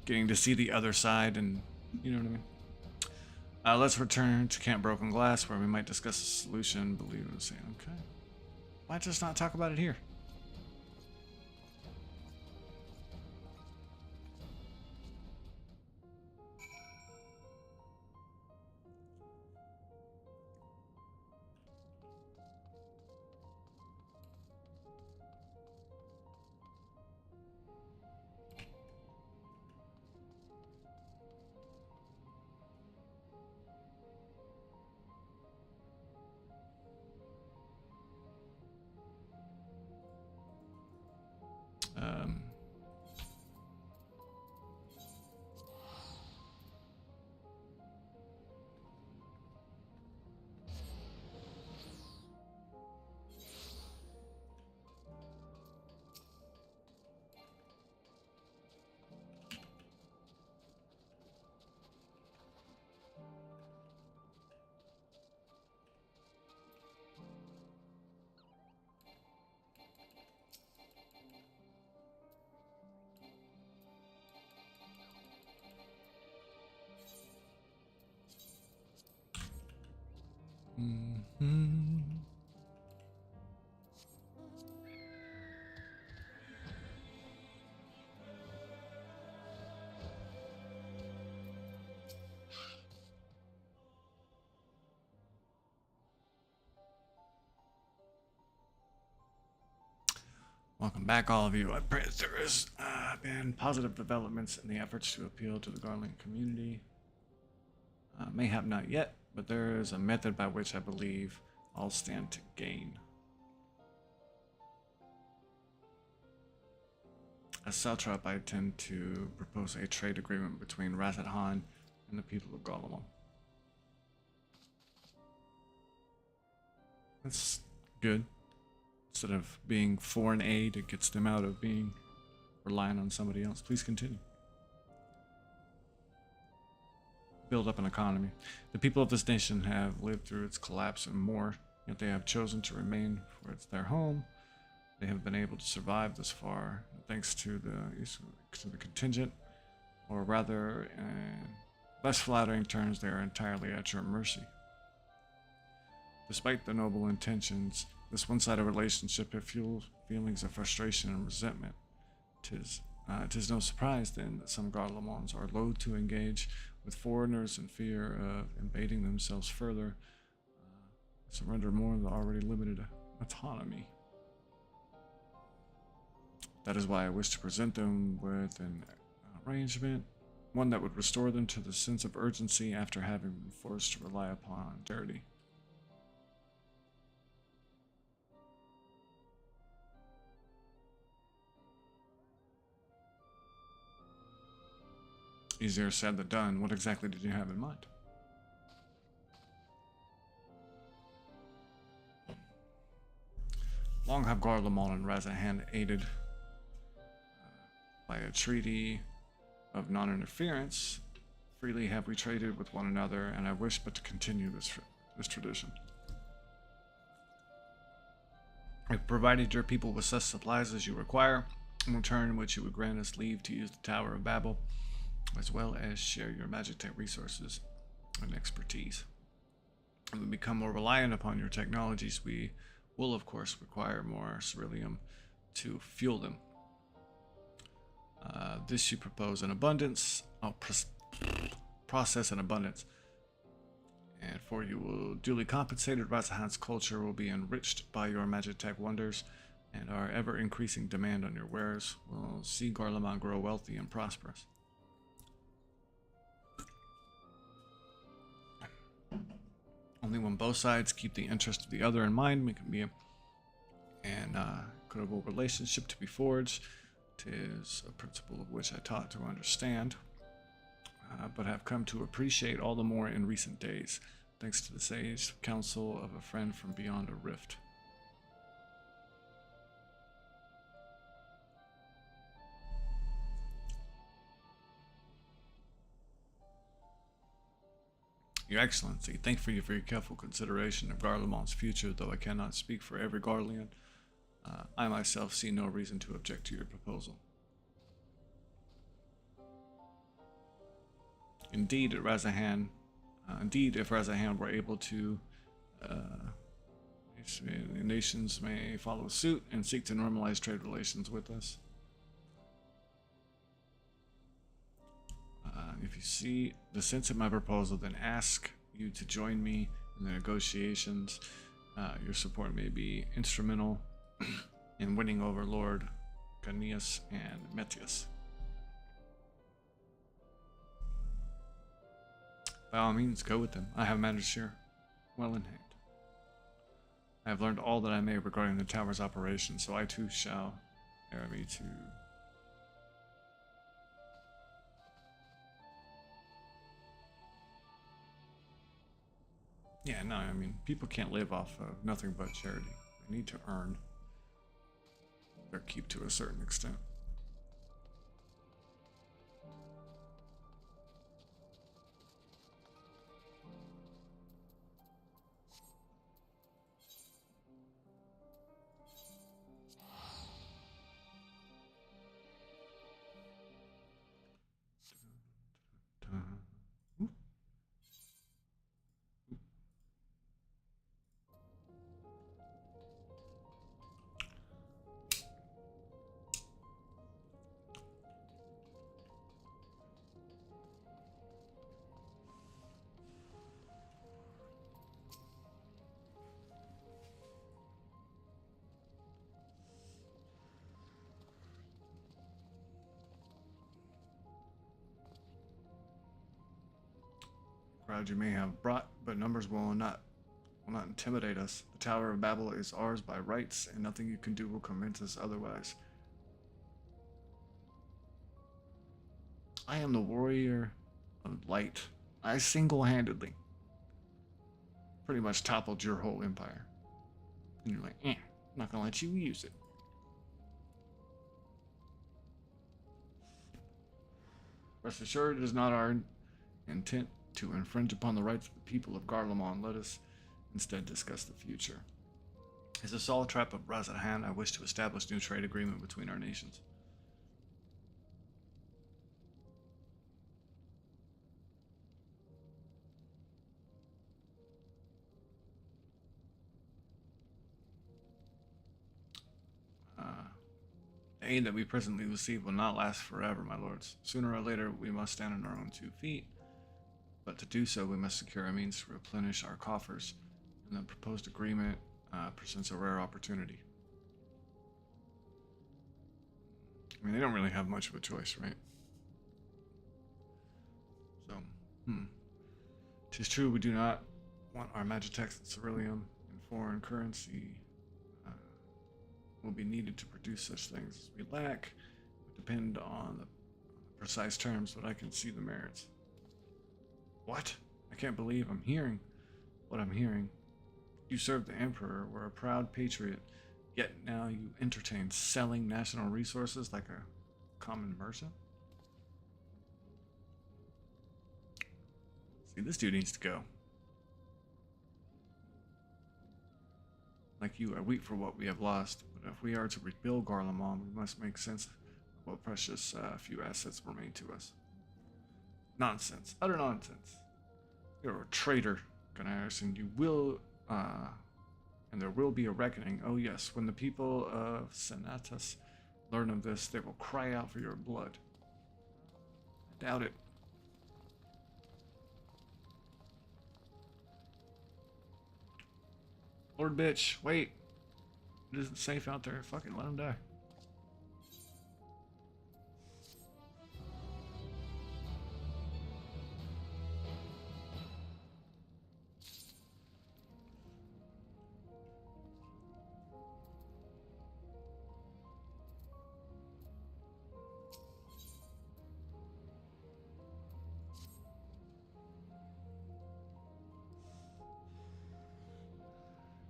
getting to see the other side, and you know what I mean. Let's return to Camp Broken Glass, where we might discuss a solution. Believe it or say, okay. Why just not talk about it here? Welcome back, all of you. I pray that there has been positive developments in the efforts to appeal to the Garland community. Mayhap not yet, but there is a method by which I believe all stand to gain. As Satrap, I tend to propose a trade agreement between Razat Han and the people of Garlemald. That's good. Instead of being foreign aid, it gets them out of being reliant on somebody else. Please continue. Build up an economy. The people of this nation have lived through its collapse and more, yet they have chosen to remain for it's their home. They have been able to survive this far, thanks to the contingent, or rather, in less flattering terms, they are entirely at your mercy. Despite the noble intentions, this one-sided relationship has fueled feelings of frustration and resentment. Tis no surprise, then, that some Garlemonds are loath to engage with foreigners in fear of invading themselves further, surrender more of the already limited autonomy. That is why I wish to present them with an arrangement, one that would restore them to the sense of urgency after having been forced to rely upon charity. Easier said than done. What exactly did you have in mind? Long have Garlemald and Razat Han aided by a treaty of non-interference. Freely have we traded with one another, and I wish but to continue this tradition. We've provided your people with such supplies as you require, in return which you would grant us leave to use the Tower of Babel, as well as share your Magitech resources and expertise. As we become more reliant upon your technologies, we will of course require more ceruleum to fuel them. This you propose in abundance, process in abundance, and for you will duly compensated. Razahan's culture will be enriched by your Magitech wonders, and our ever-increasing demand on your wares will see Garlemald grow wealthy and prosperous. Only when both sides keep the interest of the other in mind, we can be an equitable relationship to be forged. 'Tis a principle of which I taught to understand, but have come to appreciate all the more in recent days, thanks to the sage counsel of a friend from beyond a rift. Your Excellency, thank you for your careful consideration of Garlemald's future, though I cannot speak for every Garlean. I myself see no reason to object to your proposal. Indeed, if Razahan were able to, nations may follow suit and seek to normalize trade relations with us. If you see the sense of my proposal, then ask you to join me in the negotiations. Your support may be instrumental in winning over Lord Ganius and Metius. By all means, go with them. I have managed here well in hand. I have learned all that I may regarding the tower's operation, so I too shall err me to... Yeah, no, I mean, people can't live off of nothing but charity. They need to earn their keep to a certain extent. Crowd you may have brought, but numbers will not intimidate us. The Tower of Babel is ours by rights, and nothing you can do will convince us otherwise. I am the warrior of light. I single-handedly pretty much toppled your whole empire. And you're like, I'm not gonna let you use it. Rest assured, it is not our intent to infringe upon the rights of the people of Garlemald. Let us instead discuss the future. As a solid trap of Razahan, I wish to establish new trade agreement between our nations. The aid that we presently receive will not last forever, my lords. Sooner or later, we must stand on our own 2 feet. But to do so, we must secure a means to replenish our coffers, and the proposed agreement presents a rare opportunity. I mean, they don't really have much of a choice, right? So, 'Tis true we do not want our Magitex and ceruleum in foreign currency will be needed to produce such things as we lack. It would depend on the precise terms, but I can see the merits. What? I can't believe I'm hearing what I'm hearing. You served the Emperor, were a proud patriot, yet now you entertain selling national resources like a common merchant? See, this dude needs to go. like you, I weep for what we have lost. But if we are to rebuild Garlemald, we must make sense of what precious few assets remain to us. Nonsense. Utter nonsense. You're a traitor, Gunnars, and you will, and there will be a reckoning. Oh yes, when the people of Senatus learn of this, they will cry out for your blood. I doubt it. Lord bitch, wait. It isn't safe out there. Fucking let him die.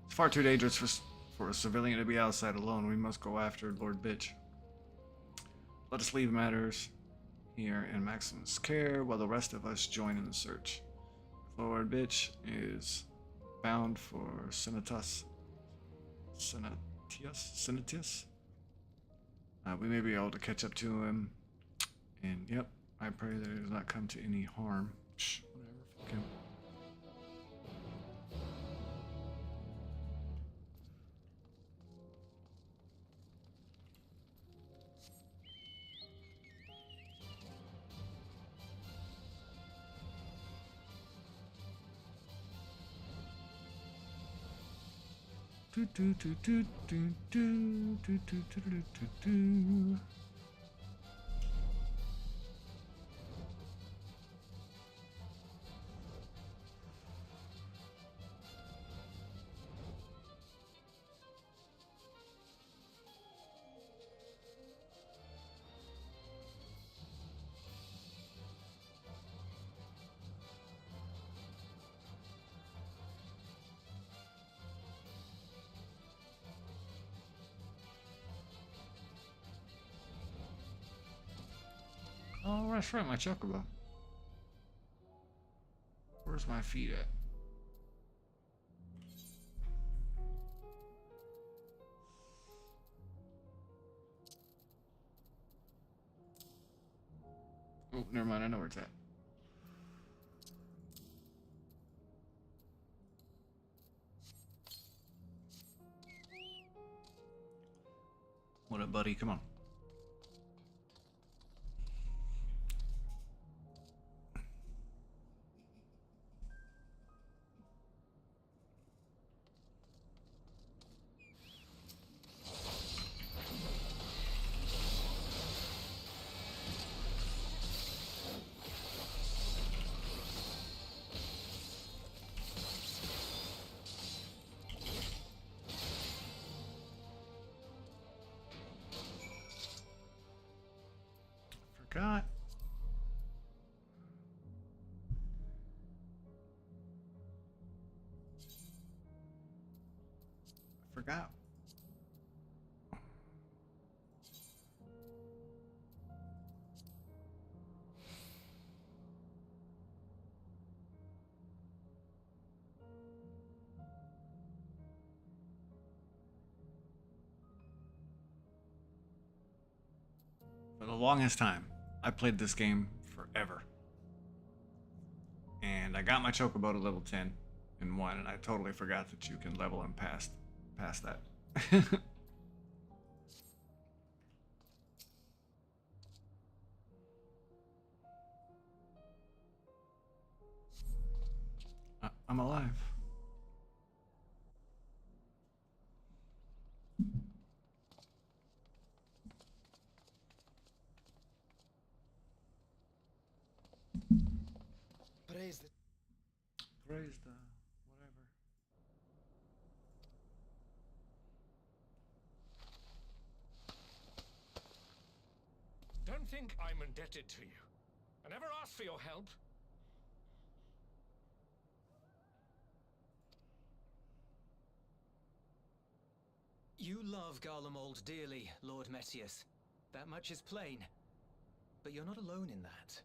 It's far too dangerous for a civilian to be outside alone. We must go after Lord Bitch. Let us leave matters here in Maximus' care while the rest of us join in the search. If Lord Bitch is bound for Senatus, we may be able to catch up to him. And yep, I pray that it does not come to any harm. Shh, whatever, fuck him. Oh, that's right, my chocobo. Where's my feet at? Oh, never mind, I know where it's at. What up, buddy? Come on. Forgot. Forgot. For the longest time, I played this game forever. And I got my chocobo to level 10 in 1, and I totally forgot that you can level him past that. I'm alive. Praise the whatever. Don't think I'm indebted to you. I never asked for your help. You love Garlemald dearly, Lord Metius. That much is plain. But you're not alone in that.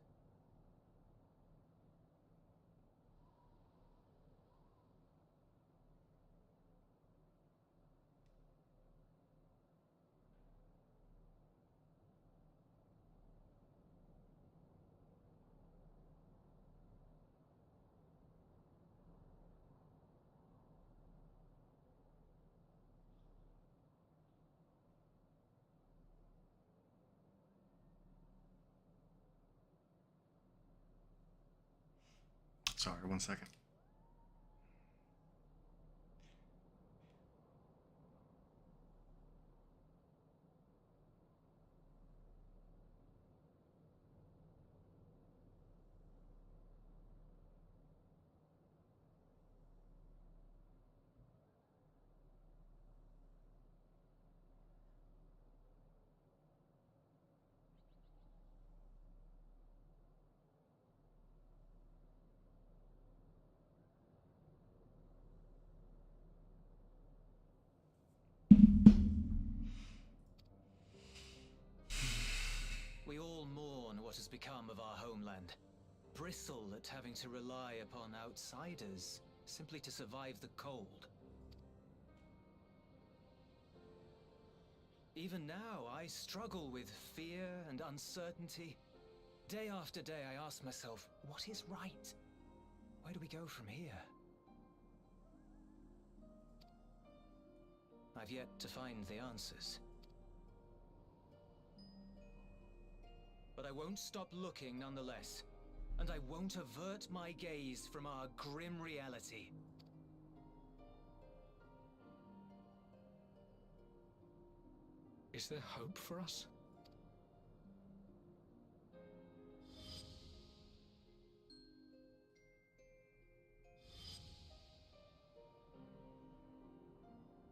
Sorry, 1 second. We all mourn what has become of our homeland. Bristle at having to rely upon outsiders simply to survive the cold. Even now, I struggle with fear and uncertainty. Day after day, I ask myself, what is right? Where do we go from here? I've yet to find the answers. But I won't stop looking nonetheless, and I won't avert my gaze from our grim reality. Is there hope for us?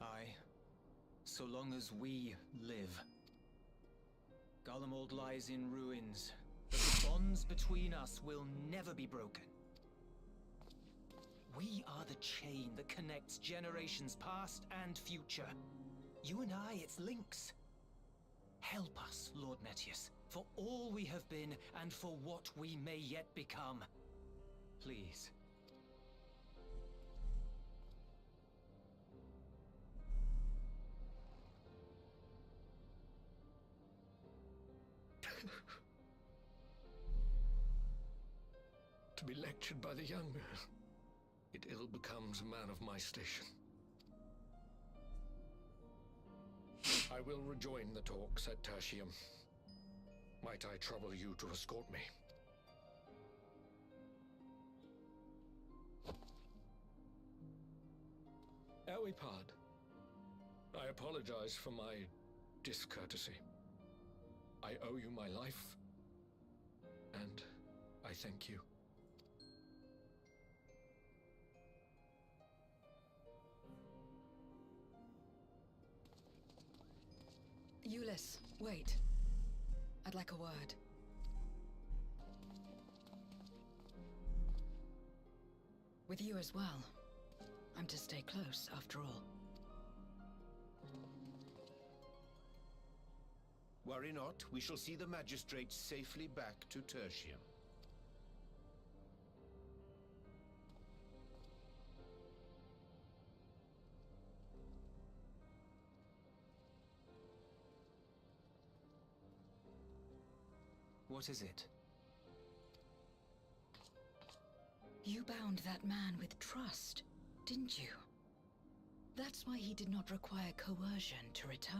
Aye, so long as we live. Garlemald lies in ruins, but the bonds between us will never be broken. We are the chain that connects generations past and future. You and I, it's links. Help us, Lord Metius, for all we have been and for what we may yet become. Please. To be lectured by the younger, it ill becomes a man of my station. I will rejoin the talks at Tertium. Might I trouble you to escort me? Awipad, I apologize for my discourtesy. I owe you my life, and I thank you. Ulyss, wait. I'd like a word. With you as well. I'm to stay close, after all. Worry not, we shall see the magistrate safely back to Tertium. What is it? You bound that man with trust, didn't you? That's why he did not require coercion to return.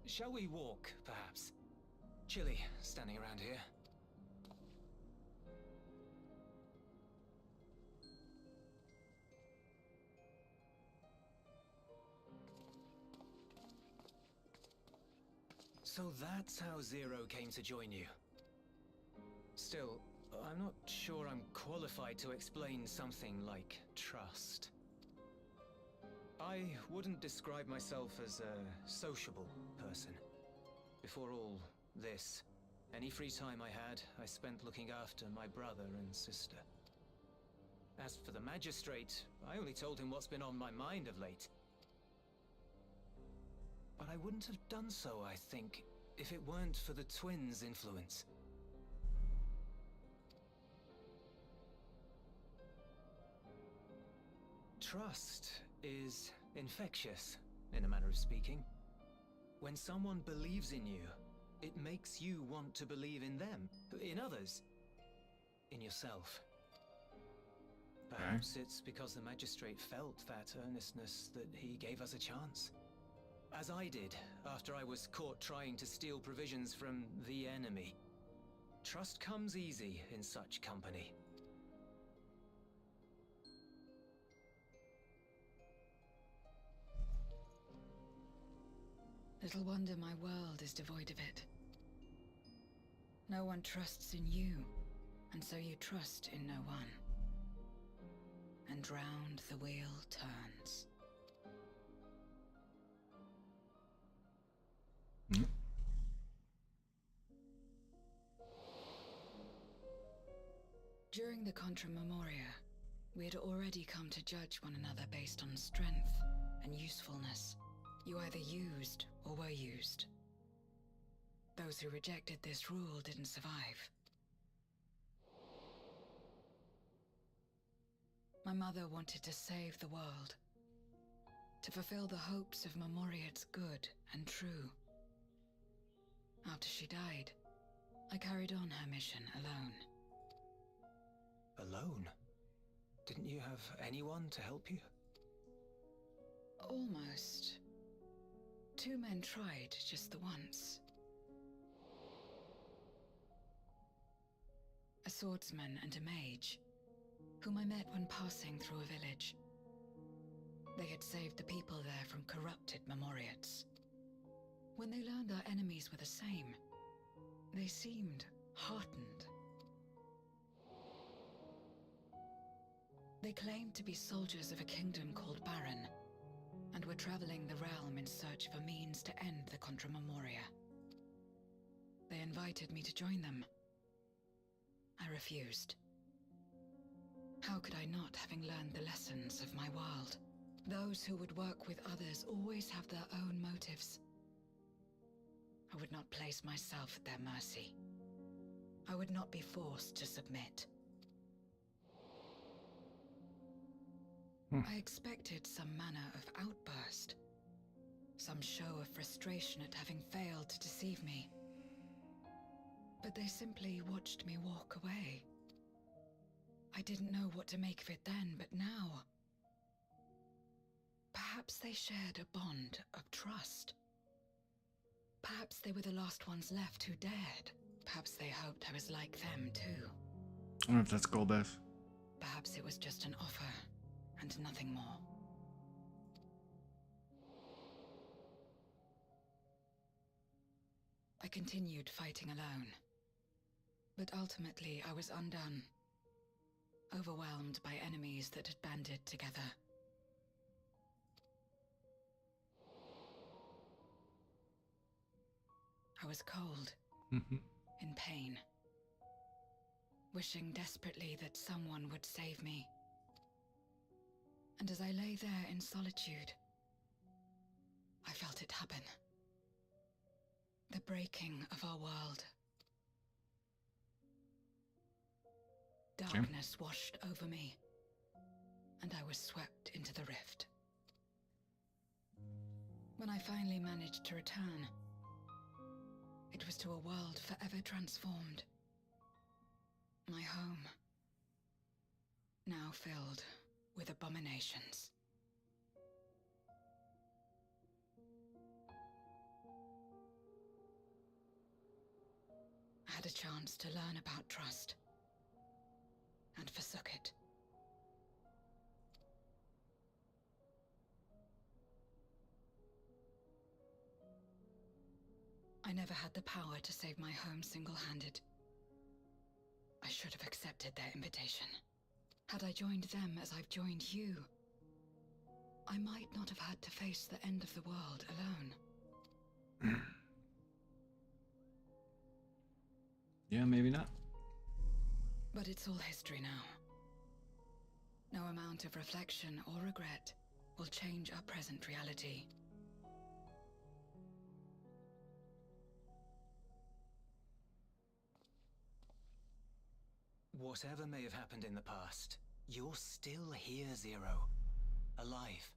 Shall we walk, perhaps? Chilly, standing around here. So that's how Zero came to join you. Still, I'm not sure I'm qualified to explain something like trust. I wouldn't describe myself as a sociable person. Before all this, any free time I had, I spent looking after my brother and sister. As for the magistrate, I only told him what's been on my mind of late. But I wouldn't have done so, I think, if it weren't for the twins' influence. Trust is infectious, in a manner of speaking. When someone believes in you, it makes you want to believe in them, in others, in yourself. Perhaps Perhaps it's because the magistrate felt that earnestness that he gave us a chance. As I did, after I was caught trying to steal provisions from the enemy. Trust comes easy in such company. Little wonder my world is devoid of it. No one trusts in you, and so you trust in no one. And round the wheel turns. During the Contra Memoria, we had already come to judge one another based on strength and usefulness. You either used or were used. Those who rejected this rule didn't survive. My mother wanted to save the world, to fulfill the hopes of Memoria's good and true. After she died, I carried on her mission alone. Alone? Didn't you have anyone to help you? Almost. 2 men tried just the once. A swordsman and a mage, whom I met when passing through a village. They had saved the people there from corrupted Memoriates. When they learned our enemies were the same, they seemed heartened. They claimed to be soldiers of a kingdom called Baron, and were traveling the realm in search of a means to end the Contra Memoria. They invited me to join them. I refused. How could I not, having learned the lessons of my world? Those who would work with others always have their own motives. I would not place myself at their mercy. I would not be forced to submit. I expected some manner of outburst, some show of frustration at having failed to deceive me. But they simply watched me walk away. I didn't know what to make of it then, but now... Perhaps they shared a bond of trust. Perhaps they were the last ones left who dared. Perhaps they hoped I was like them too. I don't know if that's Golbez. Perhaps it was just an offer, and nothing more. I continued fighting alone. But ultimately I was undone. Overwhelmed by enemies that had banded together. I was cold, in pain, wishing desperately that someone would save me. And as I lay there in solitude, I felt it happen. The breaking of our world. Darkness washed over me, and I was swept into the rift. When I finally managed to return, it was to a world forever transformed. My home, now filled with abominations. I had a chance to learn about trust, and forsook it. I never had the power to save my home single-handed. I should have accepted their invitation. Had I joined them as I've joined you, I might not have had to face the end of the world alone. Yeah, maybe not. But it's all history now. No amount of reflection or regret will change our present reality. Whatever may have happened in the past, you're still here, Zero. Alive.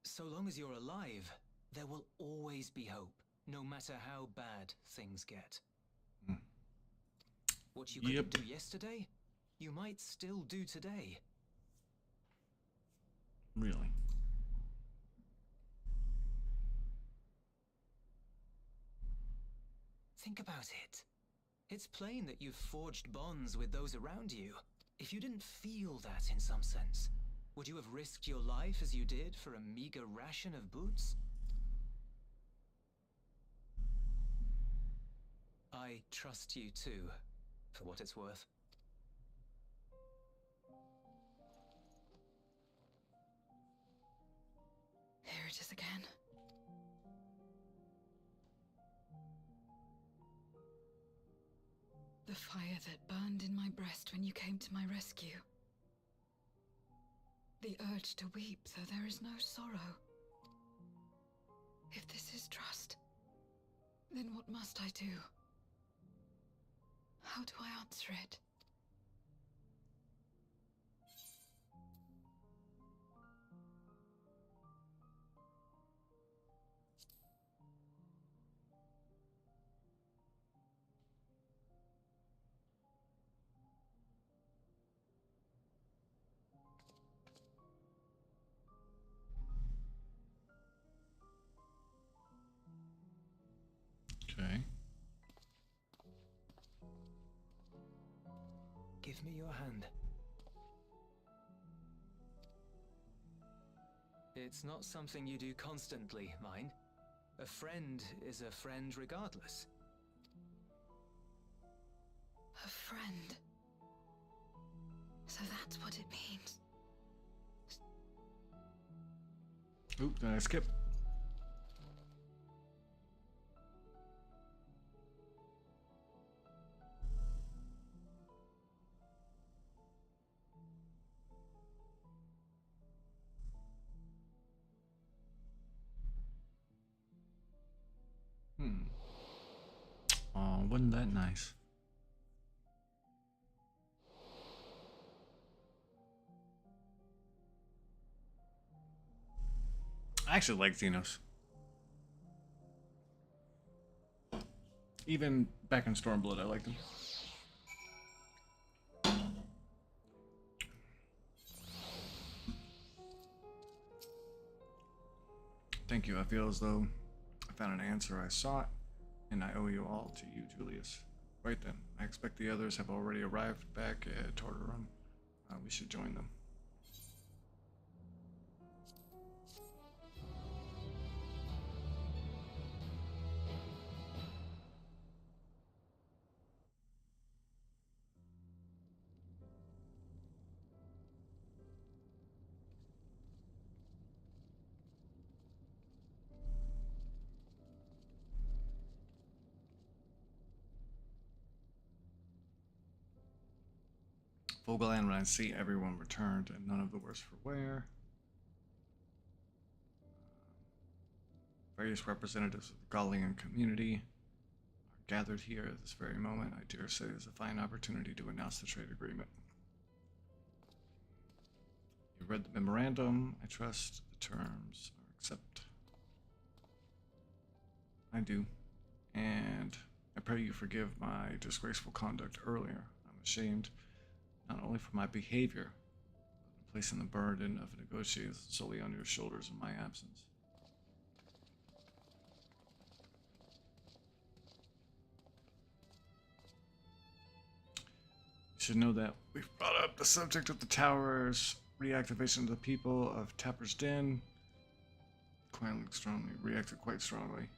So long as you're alive, there will always be hope, no matter how bad things get. what you couldn't do yesterday, you might still do today. Really? Think about it. It's plain that you've forged bonds with those around you. If you didn't feel that in some sense, would you have risked your life as you did for a meager ration of boots? I trust you too, for what it's worth. Here it is again. The fire that burned in my breast when you came to my rescue. The urge to weep, though there is no sorrow. If this is trust, then what must I do? How do I answer it? Okay. Give me your hand. It's not something you do constantly, mind. A friend is a friend regardless. A friend. So that's what it means. Oop, did I skip? Oh, wasn't that nice? I actually like Xenos. Even back in Stormblood, I liked him. Thank you. I feel as though I found an answer I sought, and I owe you all to you, Julius. Right then, I expect the others have already arrived back at Tortorum. We should join them. Vogeland, when I see everyone returned and none of the worse for wear. Various representatives of the Gallian community are gathered here at this very moment. I dare say is a fine opportunity to announce the trade agreement. You read the memorandum. I trust the terms are accepted. I do. And I pray you forgive my disgraceful conduct earlier. I'm ashamed not only for my behavior, but placing the burden of negotiations solely on your shoulders in my absence. You should know that we've brought up the subject of the tower's reactivation of the people of Tapper's Den. Reacted quite strongly.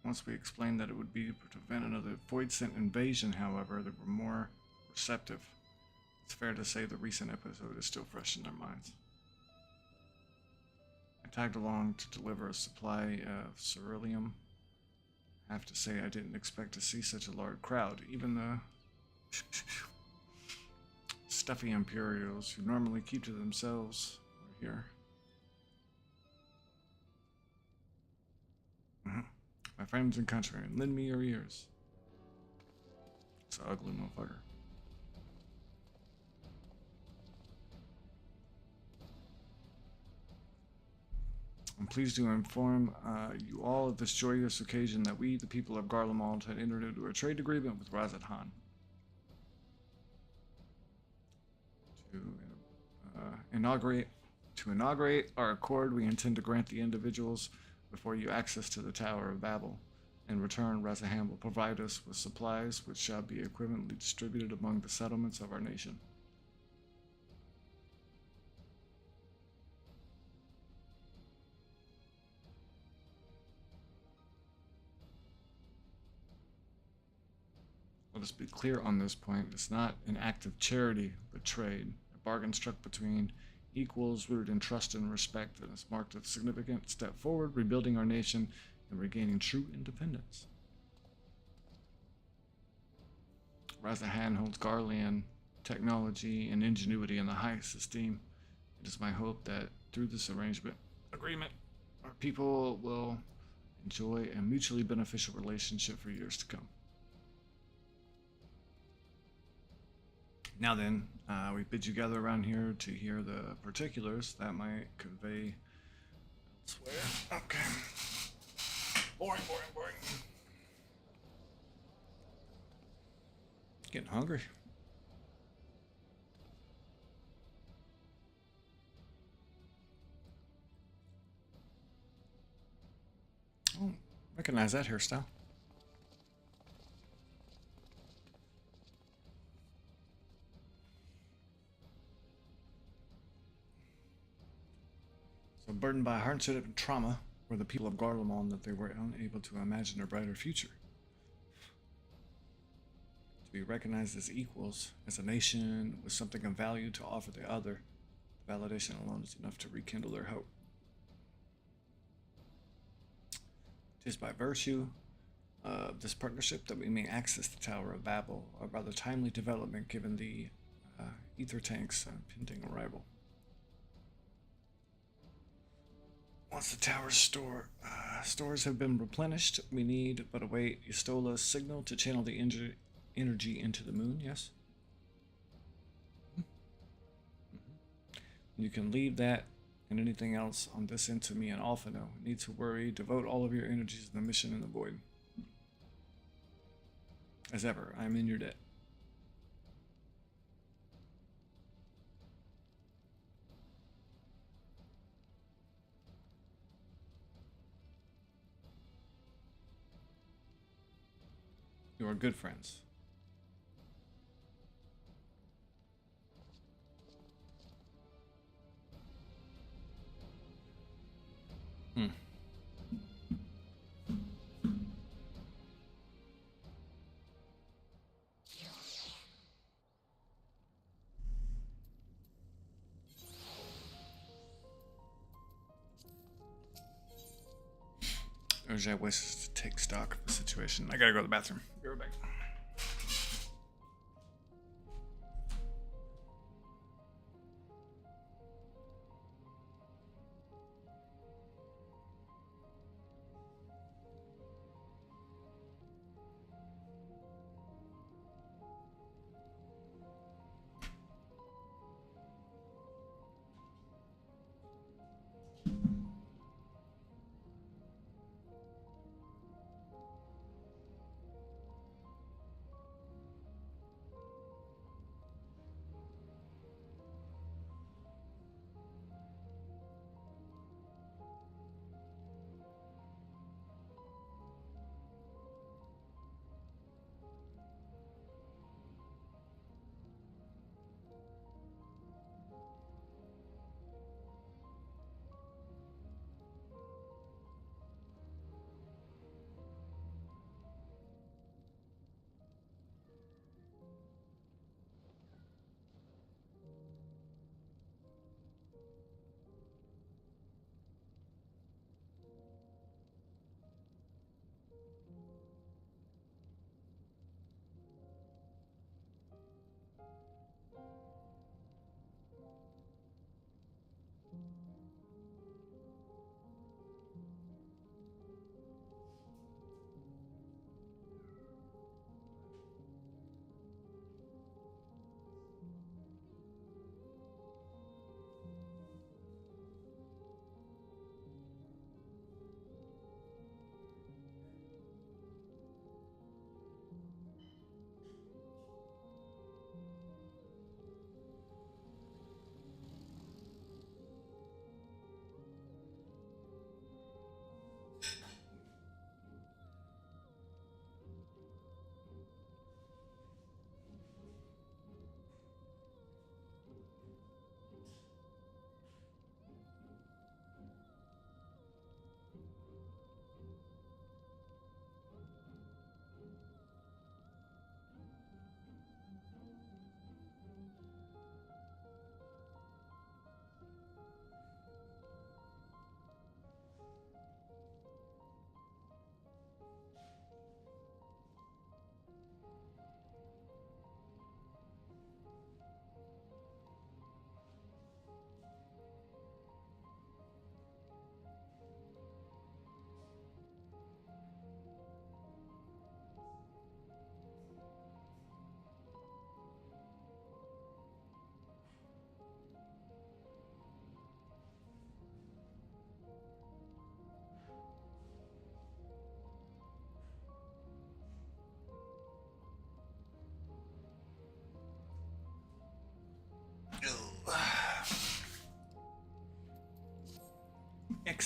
Once we explained that it would be to prevent another Voidsent invasion, however, they were more receptive. It's fair to say the recent episode is still fresh in their minds. I tagged along to deliver a supply of ceruleum. I have to say I didn't expect to see such a large crowd. Even the stuffy Imperials who normally keep to themselves are here. My friends and countrymen, lend me your ears. It's an ugly motherfucker. I'm pleased to inform you all of this joyous occasion that we, the people of Garlemald, had entered into a trade agreement with Razat Han. To inaugurate our accord, we intend to grant the individuals before you access to the Tower of Babel. In return, Razaham will provide us with supplies which shall be equivalently distributed among the settlements of our nation. Let us be clear on this point. It's not an act of charity, but trade. A bargain struck between equals rooted in trust and respect that has marked a significant step forward, rebuilding our nation and regaining true independence. Razahan holds Garlean technology and ingenuity in the highest esteem. It is my hope that through this agreement, our people will enjoy a mutually beneficial relationship for years to come. Now then, we bid you gather around here to hear the particulars that might convey elsewhere. Okay. Boring. Getting hungry. Oh, recognize that hairstyle. So burdened by hardship and trauma were the people of Garlemald that they were unable to imagine a brighter future. To be recognized as equals, as a nation with something of value to offer the other, the validation alone is enough to rekindle their hope. It is by virtue of this partnership that we may access the Tower of Babel, a rather timely development given the ether tank's pending arrival. Once the tower's stores have been replenished, we need but await Ystola's signal to channel the energy into the moon, yes? You can leave that and anything else on this end to me and Alphino. Need to worry, devote all of your energies to the mission in the void. As ever, I am in your debt. You are good friends. Urgent wishes to take stock of the situation. I gotta go to the bathroom. Be right back.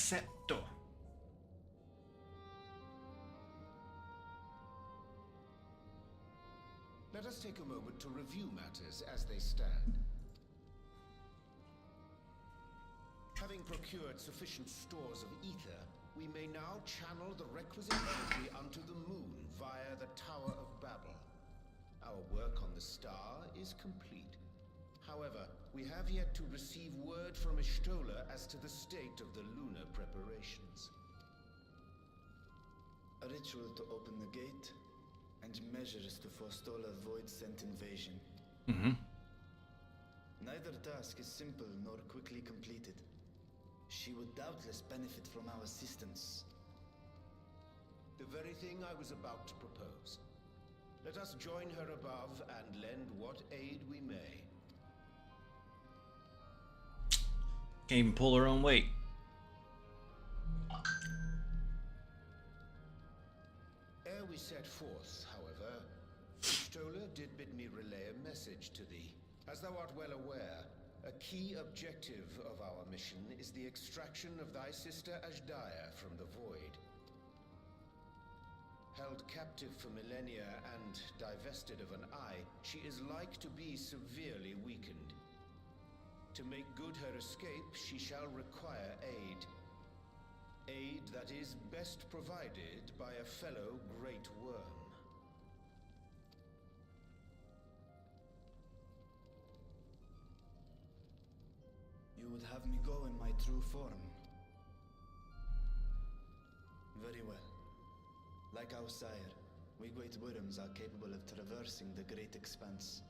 Acepto. Let us take a moment to review matters as they stand. Having procured sufficient stores of ether, we may now channel the requisite energy unto the moon via the Tower of Babel. Our work on the star is complete. However, we have yet to receive word from Y'shtola as to the state of the lunar preparations. A ritual to open the gate, and measures to forestall a void-sent invasion. Neither task is simple nor quickly completed. She would doubtless benefit from our assistance. The very thing I was about to propose. Let us join her above and lend what aid we may. Can't even pull her own weight. Ere we set forth, however, Y'shtola did bid me relay a message to thee. As thou art well aware, a key objective of our mission is the extraction of thy sister Azhdaya from the Void. Held captive for millennia and divested of an eye, she is like to be severely weakened. To make good her escape, she shall require aid. Aid that is best provided by a fellow Great Worm. You would have me go in my true form. Very well. Like our sire, we Great Worms are capable of traversing the great expanse.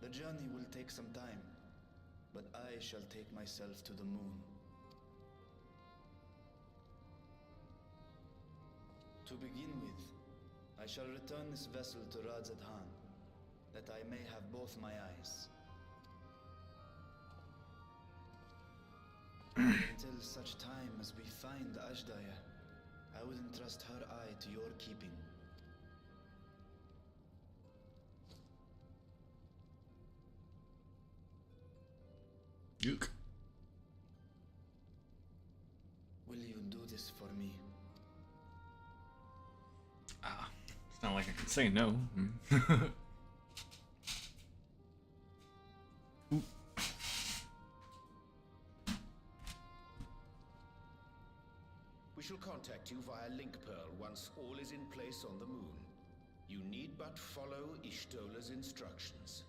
The journey will take some time, but I shall take myself to the moon. To begin with, I shall return this vessel to Radzadhan, that I may have both my eyes. Until such time as we find Azhdaya, I will entrust her eye to your keeping. Yuck. Will you do this for me? It's not like I can say no. We shall contact you via Link Pearl once all is in place on the moon. You need but follow Y'shtola's instructions.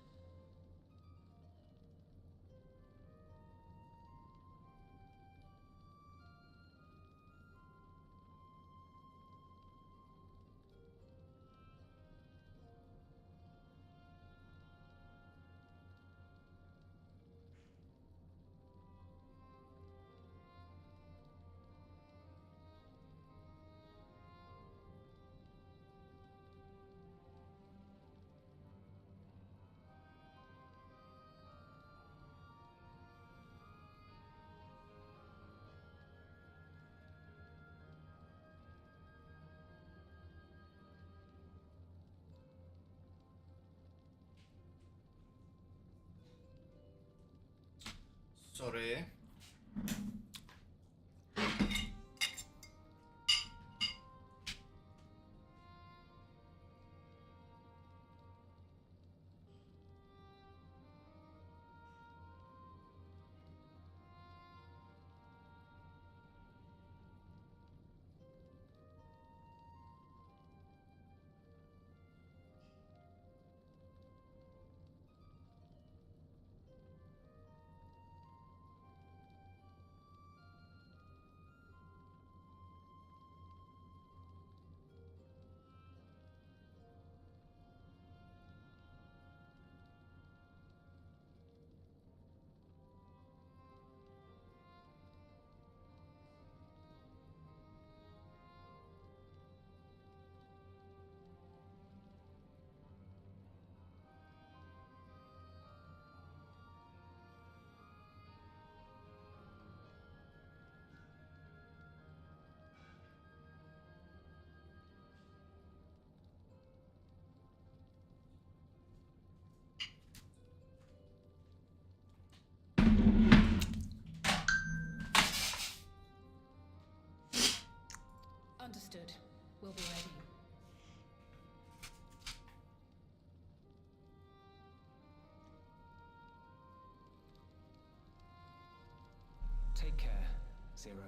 Zero.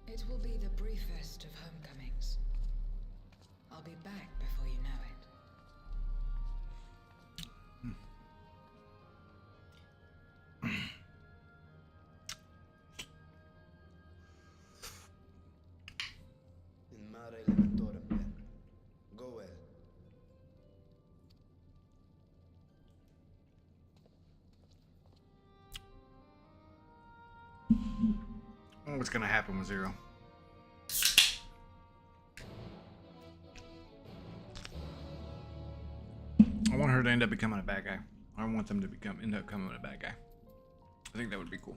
It will be the briefest of homecomings. I'll be back before you know it. In mare elementorum, then. Go well. What's gonna happen with Zero? I want her to end up becoming a bad guy. I want them to end up becoming a bad guy. I think that would be cool.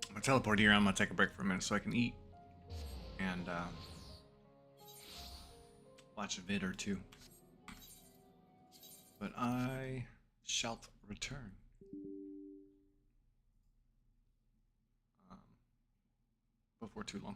I'm gonna teleport here. I'm gonna take a break for a minute so I can eat and watch a vid or two. But I shall return. Before too long.